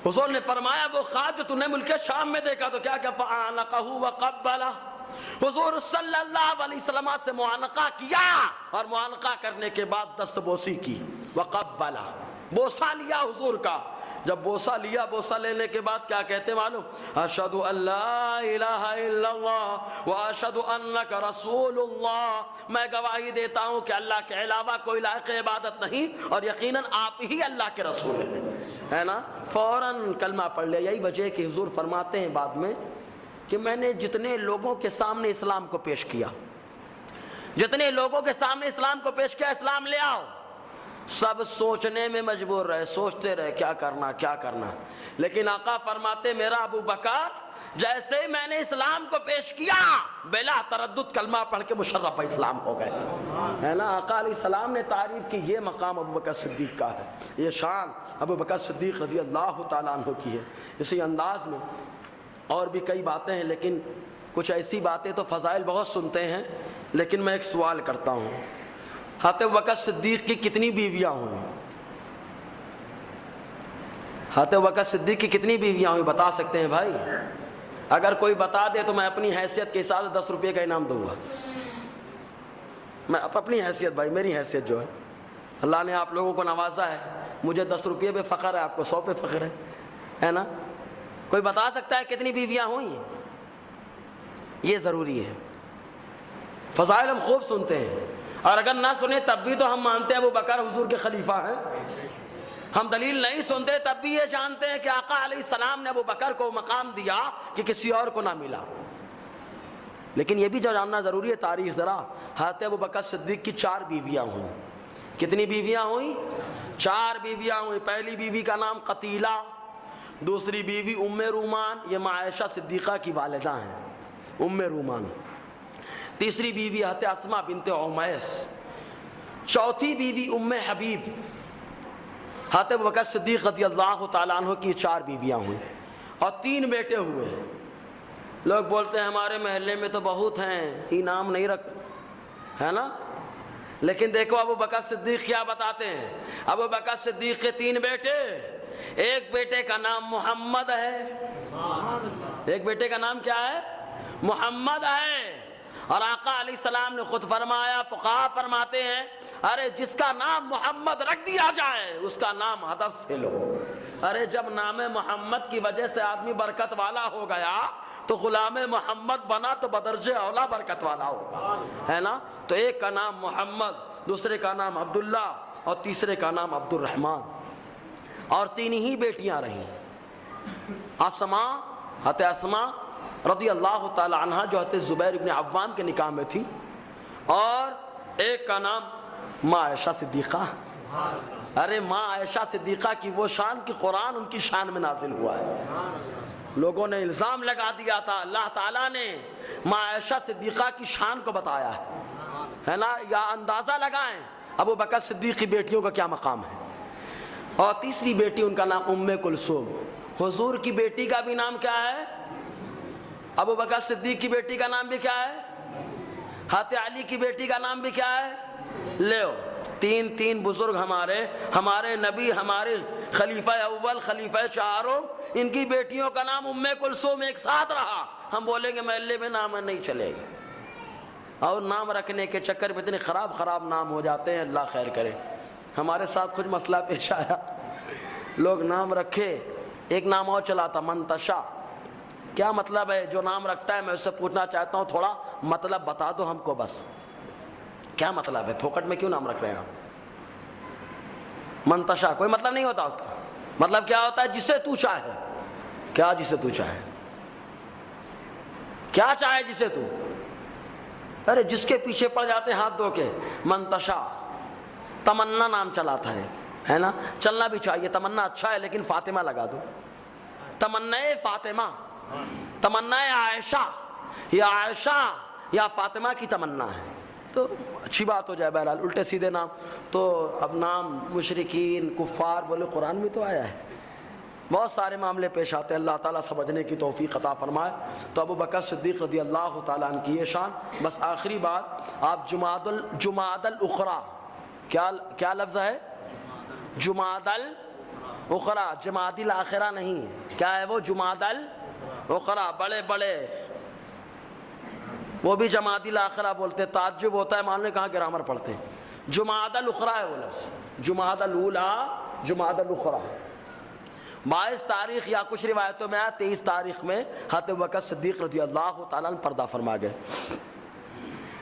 حضور نے فرمایا وہ خواب جو تم نے ملک شام میں دیکھا، تو کیا فَعَانَقَهُ وَقَبَّلَهُ، حضور صلی اللہ علیہ وسلم سے معانقہ کیا، اور معانقہ کرنے کے بعد دست بوسی کی، وَقَبَّلَهُ، بوسہ لیا حضور کا۔ جب بوسہ لیا، بوسہ لینے کے بعد کیا کہتے معلوم؟ اشہد ان لا الہ الا اللہ واشہد انک رسول اللہ، میں گواہی دیتا ہوں کہ اللہ کے علاوہ کوئی لائق عبادت نہیں، اور یقیناً آپ ہی اللہ کے رسول ہیں، ہے نا؟ فوراً کلمہ پڑھ لیا۔ یہی وجہ کہ حضور فرماتے ہیں بعد میں کہ میں نے جتنے لوگوں کے سامنے اسلام کو پیش کیا، جتنے لوگوں کے سامنے اسلام کو پیش کیا، اسلام لے آؤ، سب سوچنے میں مجبور رہے، سوچتے رہے کیا کرنا۔ لیکن آقا فرماتے میرا ابو بکر جیسے ہی میں نے اسلام کو پیش کیا بلا تردد کلمہ پڑھ کے مشرف اسلام ہو گئے، ہے نا؟ آقا علیہ السلام نے تعریف کی، یہ مقام ابو بکر صدیق کا ہے، یہ شان ابو بکر صدیق رضی اللہ تعالیٰ عنہ کی ہے۔ اسی انداز میں اور بھی کئی باتیں ہیں، لیکن کچھ ایسی باتیں تو فضائل بہت سنتے ہیں، لیکن میں ایک سوال کرتا ہوں، حضرت ابو بکر صدیق کی کتنی بیویاں ہوئیں؟ حضرت ابو بکر صدیق کی کتنی بیویاں ہوئیں بتا سکتے ہیں بھائی؟ اگر کوئی بتا دے تو میں اپنی حیثیت کے حساب سے 10 روپے کا انعام دوں گا۔ میں اپنی حیثیت بھائی، میری حیثیت جو ہے، اللہ نے آپ لوگوں کو نوازا ہے، مجھے 10 روپے پہ فخر ہے، آپ کو 100 پہ فخر ہے نا؟ کوئی بتا سکتا ہے کتنی بیویاں ہوئی ہیں؟ یہ ضروری ہے، فضائل ہم خوب سنتے ہیں، اور اگر نہ سنیں تب بھی تو ہم مانتے ہیں ابو بکر حضور کے خلیفہ ہیں، ہم دلیل نہیں سنتے تب بھی یہ جانتے ہیں کہ آقا علیہ السلام نے ابو بکر کو مقام دیا کہ کسی اور کو نہ ملا. لیکن یہ بھی جو جاننا ضروری ہے تاریخ ذرا، حضرت ابو بکر صدیق کی 4 بیویاں ہوئیں. کتنی بیویاں ہوئیں؟ 4 بیویاں ہوئیں. پہلی بیوی کا نام قتیلہ، دوسری بیوی ام رومان، یہ ماں عائشہ صدیقہ کی والدہ ہیں، ام رومان. تیسری بیوی حضرت اسماء بنت عمیس. چوتھی بیوی ام حبیب. حضرت ابو بکر صدیق رضی اللہ تعالیٰ عنہ کی 4 بیویاں ہوئیں اور 3 بیٹے ہوئے. لوگ بولتے ہیں ہمارے محلے میں تو بہت ہیں، انعام نہیں رکھ ہے نا. لیکن دیکھو ابو بکر صدیق کیا بتاتے ہیں. ابو بکر صدیق کے 3 بیٹے، ایک بیٹے کا نام محمد ہے. ایک بیٹے کا نام کیا ہے؟ محمد ہے. اور آقا علیہ السلام نے خود فرمایا، فقہا فرماتے ہیں ارے جس کا نام محمد رکھ دیا جائے اس کا نام ہدف سے لو. ارے جب نام محمد کی وجہ سے آدمی برکت والا ہو گیا تو غلام محمد بنا تو بدرجہ اولا برکت والا ہوگا، ہے نا. تو ایک کا نام محمد، دوسرے کا نام عبداللہ اور تیسرے کا نام عبد الرحمن. اور 3 ہی بیٹیاں رہیں. اسماء، حضرت اسماء رضی اللہ تعالی عنہ جو حضرت زبیر ابن عوام کے نکاح میں تھی، اور ایک کا نام ماں عائشہ صدیقہ. ارے ماں عائشہ صدیقہ کی وہ شان کہ قرآن ان کی شان میں نازل ہوا ہے. لوگوں نے الزام لگا دیا تھا، اللہ تعالیٰ نے ماں عائشہ صدیقہ کی شان کو بتایا ہے نا. یا اندازہ لگائیں ابو بکر صدیق کی بیٹیوں کا کیا مقام ہے. اور تیسری بیٹی ان کا نام ام کلثوم. حضور کی بیٹی کا بھی نام کیا ہے؟ ابو بکر صدیق کی بیٹی کا نام بھی کیا ہے؟ حضرت علی کی بیٹی کا نام بھی کیا ہے؟ لیو. 3 بزرگ ہمارے نبی، ہمارے خلیفہ اول، خلیفہ چاروں، ان کی بیٹیوں کا نام ام کلثوم ایک ساتھ رہا. ہم بولیں گے محلے میں نام نہیں چلے گا. اور نام رکھنے کے چکر میں اتنے خراب نام ہو جاتے ہیں، اللہ خیر کرے. ہمارے ساتھ کچھ مسئلہ پیش آیا، لوگ نام رکھے، ایک نام اور چلا تھا منتشا. کیا مطلب ہے؟ جو نام رکھتا ہے میں اس سے پوچھنا چاہتا ہوں تھوڑا مطلب بتا دو ہم کو. بس کیا مطلب ہے؟ پھوکٹ میں کیوں نام رکھ رہے ہیں آپ؟ منتشا کوئی مطلب نہیں ہوتا اس کا. مطلب کیا ہوتا ہے؟ جسے تو چاہے. کیا جسے تو چاہے؟ کیا چاہے جسے تو؟ ارے جس کے پیچھے پڑ جاتے ہاتھ دھو کے. منتشا. تمنا نام چلا تھا ہے نا. چلنا بھی چاہیے، تمنا اچھا ہے، لیکن فاطمہ لگا دو. تمنا فاطمہ، تمنا عائشہ، یا عائشہ یا فاطمہ کی تمنا ہے تو اچھی بات ہو جائے. بہرحال الٹے سیدھے نام تو اب نام مشرکین کفار بولے قرآن میں تو آیا ہے. بہت سارے معاملے پیش آتے ہیں، اللہ تعالیٰ سمجھنے کی توفیق عطا فرمائے. تو ابو بکر صدیق رضی اللہ تعالیٰ عنہ کی یہ شان. بس آخری بات، آپ جمادی الاخری، کیا لفظ ہے؟ جمادی الاخری، جمادی الاخرہ نہیں. کیا ہے وہ؟ جمادی الاخری. بڑے وہ بھی جمادی الاخرہ بولتے. تعجب ہوتا ہے، معلوم کہاں گرامر پڑھتے. جمادی الاخری ہے وہ لفظ. جمادی الاولی، جمادی الاخری. 22 تاریخ یا کچھ روایتوں میں آیا 23 تاریخ میں حضرت ابوبکر صدیق رضی اللہ تعالیٰ عنہ پردہ فرما گئے.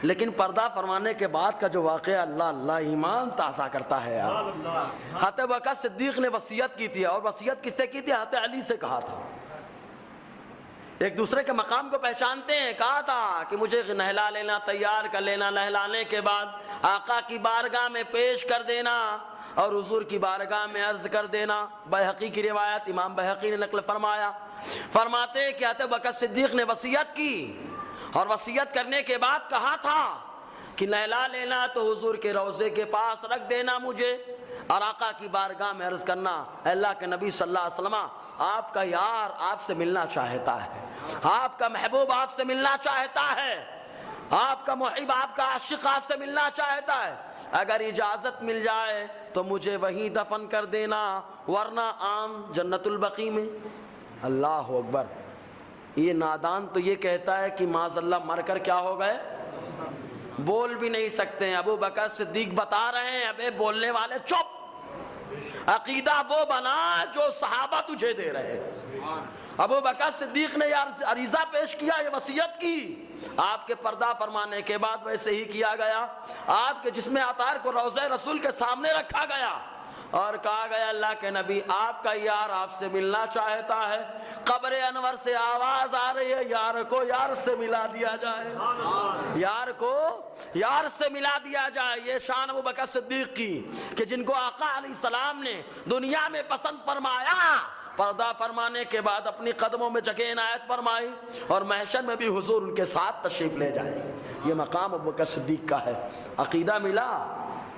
لیکن پردہ فرمانے کے بعد کا جو واقعہ، اللہ ایمان تازہ کرتا ہے یار. حضرت ابوبکر صدیق نے وصیت کی تھی، اور وصیت کس سے کی تھی؟ حضرت علی سے کہا تھا. ایک دوسرے کے مقام کو پہچانتے ہیں. کہا تھا کہ مجھے نہلا لینا، تیار کر لینا، نہلانے کے بعد آقا کی بارگاہ میں پیش کر دینا اور حضور کی بارگاہ میں عرض کر دینا. بہقی کی روایت، امام بہقی نے نقل فرمایا، فرماتے کہ حضرت ابوبکر صدیق نے وصیت کی، اور وصیت کرنے کے بعد کہا تھا کہ نہلا لینا تو حضور کے روضے کے پاس رکھ دینا مجھے، اور آقا کی بارگاہ میں عرض کرنا اللہ کے نبی صلی اللہ علیہ وسلم آپ کا یار آپ سے ملنا چاہتا ہے، آپ کا محبوب آپ سے ملنا چاہتا ہے، آپ کا محب، آپ کا عاشق آپ سے ملنا چاہتا ہے. اگر اجازت مل جائے تو مجھے وہیں دفن کر دینا، ورنہ عام جنت البقیع میں. اللہ اکبر. یہ نادان تو یہ کہتا ہے کہ معاذ اللہ مر کر کیا ہو گئے، بول بھی نہیں سکتے ہیں. ابو بکر صدیق بتا رہے ہیں ابے بولنے والے چپ. عقیدہ وہ بنا جو صحابہ تجھے دے رہے ہیں. ابو بکر صدیق نے عریضہ پیش کیا، یہ وصیت کی. آپ کے پردہ فرمانے کے بعد ویسے ہی کیا گیا. آپ کے جسم اطہر کو روضہ رسول کے سامنے رکھا گیا، اور کہا گیا اللہ کے نبی آپ کا یار آپ سے ملنا چاہتا ہے۔ قبر انور سے آواز آ رہی ہے یار کو یار سے ملا دیا جائے، یار کو یار سے ملا دیا جائے۔ یہ شان ابو بکر صدیق کی کہ جن کو آقا علیہ السلام نے دنیا میں پسند فرمایا، پردہ فرمانے کے بعد اپنی قدموں میں جگہ عنایت فرمائی اور محشر میں بھی حضور ان کے ساتھ تشریف لے جائے۔ یہ مقام ابو بکر صدیق کا ہے۔ عقیدہ ملا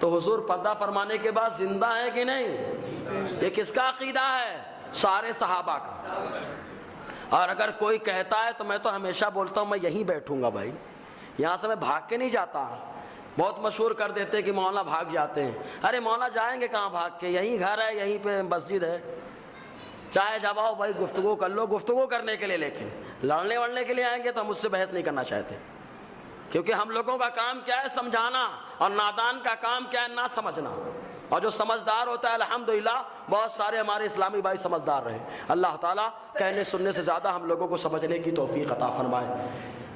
تو حضور پردہ فرمانے کے بعد زندہ ہے کہ نہیں؟ یہ کس کا عقیدہ ہے؟ سارے صحابہ کا۔ اور اگر کوئی کہتا ہے تو میں تو ہمیشہ بولتا ہوں میں یہیں بیٹھوں گا بھائی، یہاں سے میں بھاگ کے نہیں جاتا۔ بہت مشہور کر دیتے کہ مولانا بھاگ جاتے ہیں۔ ارے مولانا جائیں گے کہاں بھاگ کے؟ یہیں گھر ہے، یہیں پہ مسجد ہے، چاہے جب آؤ بھائی گفتگو کر لو، گفتگو کرنے کے لیے، لیکن لڑنے وڑنے کے لیے آئیں گے تو ہم اس سے بحث نہیں کرنا چاہتے، کیونکہ ہم لوگوں کا کام کیا ہے؟ سمجھانا، اور نادان کا کام کیا ہے؟ نہ سمجھنا۔ اور جو سمجھدار ہوتا ہے الحمدللہ بہت سارے ہمارے اسلامی بھائی سمجھدار رہے۔ اللہ تعالیٰ کہنے سننے سے زیادہ ہم لوگوں کو سمجھنے کی توفیق عطا فرمائے۔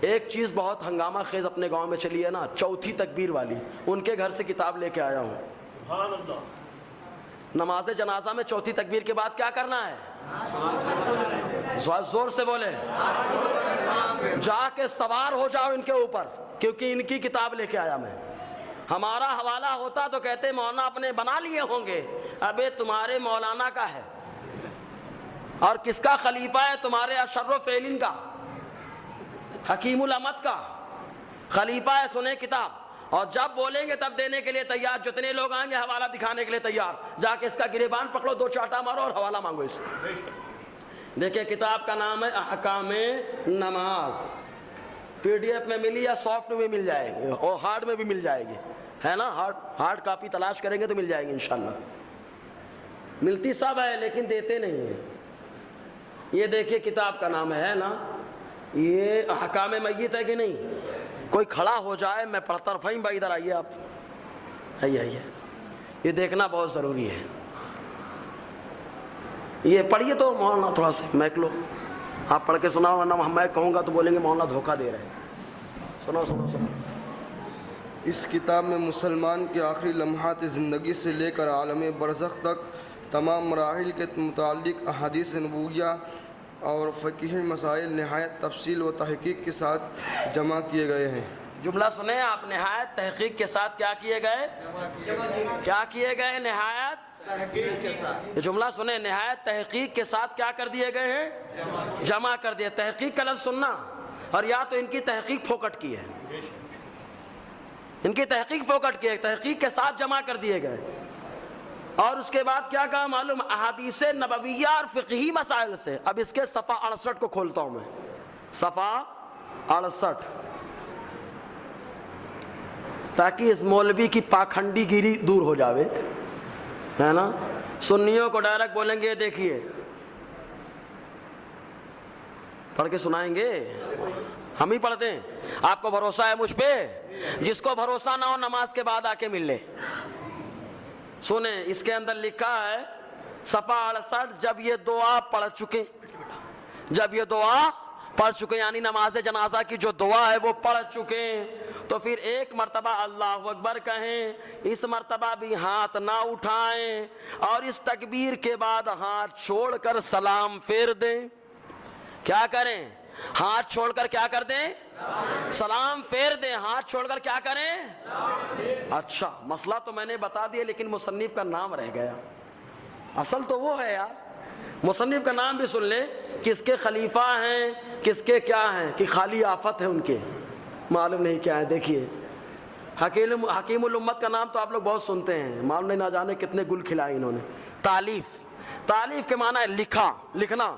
ایک چیز بہت ہنگامہ خیز اپنے گاؤں میں چلی ہے نا، چوتھی تکبیر والی، ان کے گھر سے کتاب لے کے آیا ہوں۔ سبحان اللہ۔ نماز جنازہ میں چوتھی تکبیر کے بعد کیا کرنا ہے؟ زور سے بولے، جا کے سوار ہو جاؤ ان کے اوپر، کیونکہ ان کی کتاب لے کے آیا میں۔ ہمارا حوالہ ہوتا تو کہتے مولانا اپنے بنا لیے ہوں گے، ابے تمہارے مولانا کا ہے، اور کس کا خلیفہ ہے؟ تمہارے اشرف فعلین کا، حکیم الامت کا خلیفہ ہے۔ سنیں کتاب، اور جب بولیں گے تب دینے کے لیے تیار، جتنے لوگ آئیں گے حوالہ دکھانے کے لیے تیار۔ جا کے اس کا گریبان پکڑو، دو چاٹا مارو اور حوالہ مانگو اس سے۔ دیکھیں کتاب کا نام ہے احکام نماز، پی ڈی ایف میں ملی یا سافٹ میں مل جائے گی، اور ہارڈ میں بھی مل جائے گی، ہے نا؟ ہارڈ کاپی تلاش کریں گے تو مل جائے گی انشاءاللہ۔ ملتی سب ہے لیکن دیتے نہیں ہیں۔ یہ دیکھیے کتاب کا نام ہے نا، یہ احکام میت ہے کہ نہیں؟ کوئی کھڑا ہو جائے میں پڑھتا رہا۔ فہیم بھائی ادھر آئیے، آپ آئیے، یہ دیکھنا بہت ضروری ہے۔ یہ پڑھیے تو مولانا تھوڑا سا میک لو، آپ پڑھ کے سناؤ، ورنہ میں کہوں گا تو بولیں گے مولانا دھوکہ دے رہے ہیں۔ سنو سنو سنو۔
اس کتاب میں مسلمان کے آخری لمحات زندگی سے لے کر عالم برزخ تک تمام مراحل کے متعلق احادیث نبویہ اور فقہی مسائل نہایت تفصیل و تحقیق کے ساتھ جمع کیے گئے ہیں۔
جملہ سنیں آپ، نہایت تحقیق کے ساتھ کیا کیے گئے؟ کیا کیے گئے؟ نہایت تحقیق کے ساتھ۔ یہ جملہ سنیں، نہایت تحقیق کے ساتھ کیا کر دیے گئے ہیں؟ جمع کر دیے۔ تحقیق کا لفظ سننا، اور یا تو ان کی تحقیق پھوکٹ کی ہے، ان کی تحقیق پھوکٹ کی ہے، تحقیق کے ساتھ جمع کر دیے گئے۔ اور اس کے بعد کیا کہا معلوم؟ احادیث نبویہ اور فقہی مسائل سے۔ اب اس کے صفحہ 68 کو کھولتا ہوں میں، صفحہ 68، تاکہ اس مولوی کی پاکھنڈی گیری دور ہو جاوے، ہے نا؟ سنیوں کو ڈائریکٹ بولیں گے دیکھیے، پڑھ کے سنائیں گے، ہم ہی پڑھتے ہیں۔ آپ کو بھروسہ ہے مجھ پہ؟ جس کو بھروسہ نہ ہو نماز کے بعد آ کے مل لے۔ سنیں، اس کے اندر لکھا ہے صفحہ 68، جب یہ دعا پڑھ چکے، جب یہ دعا پڑھ چکے یعنی نماز جنازہ کی جو دعا ہے وہ پڑھ چکے، تو پھر ایک مرتبہ اللہ اکبر کہیں، اس مرتبہ بھی ہاتھ نہ اٹھائیں، اور اس تکبیر کے بعد ہاتھ چھوڑ کر سلام پھیر دیں۔ کیا کریں؟ ہاتھ چھوڑ کر کیا کر دیں؟ سلام پھیر دیں۔ ہاتھ چھوڑ کر کیا کریں؟ اچھا، مسئلہ تو میں نے بتا دیا، لیکن مصنف کا نام رہ گیا۔ اصل تو وہ ہے یار، مصنف کا نام بھی سن لے، کس کے خلیفہ ہیں، کس کے کیا ہیں، کہ خالی آفت ہے ان کے، معلوم نہیں کیا ہے۔ دیکھیے حکیم الامت کا نام تو آپ لوگ بہت سنتے ہیں، معلوم نہیں نہ جانے کتنے گل کھلائے انہوں نے۔ تالیف، تالیف کے معنی ہے لکھا، لکھنا،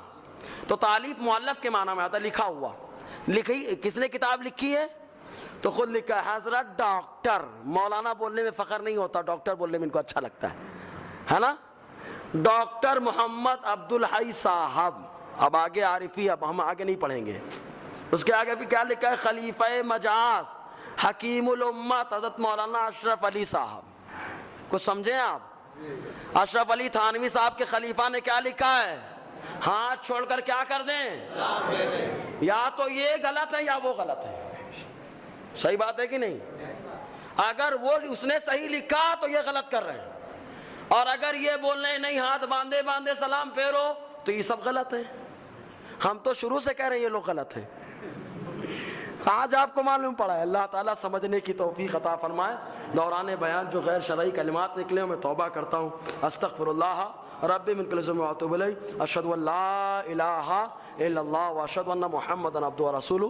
تو تالیف مؤلف کے معنی میں آتا ہے لکھا ہوا۔ لکھی کس نے کتاب لکھی ہے؟ تو خود لکھا ہے حضرت ڈاکٹر، مولانا بولنے میں فخر نہیں ہوتا، ڈاکٹر بولنے میں ان کو اچھا لگتا ہے نا؟ ڈاکٹر محمد عبدالحی صاحب۔ اب آگے عارفی، اب ہم آگے نہیں پڑھیں گے۔ اس کے آگے بھی کیا لکھا ہے؟ خلیفہ مجاز حکیم الامت حضرت مولانا اشرف علی صاحب۔ کچھ سمجھیں آپ؟ اشرف علی تھانوی صاحب کے خلیفہ نے کیا لکھا ہے؟ ہاتھ چھوڑ کر کیا کر دیں؟ یا تو یہ غلط ہے یا وہ غلط ہے۔ صحیح بات ہے کہ نہیں؟ اگر وہ اس نے صحیح لکھا تو یہ غلط کر رہے ہیں، اور اگر یہ بول رہے ہیں نہیں ہاتھ باندھے باندھے سلام پھیرو تو یہ سب غلط ہے. ہم تو شروع سے کہہ رہے ہیں یہ لوگ غلط ہے، آج آپ کو معلوم پڑا ہے. اللہ تعالیٰ سمجھنے کی توفیق عطا فرمائے. دوران بیان جو غیر شرعی کلمات نکلے میں توبہ کرتا ہوں. استغفر اللہ ربی من کل ذنب واتوب الیہ. اشہد ان لا الہ الا اللہ واشہد ان محمدا عبدہ ورسولہ.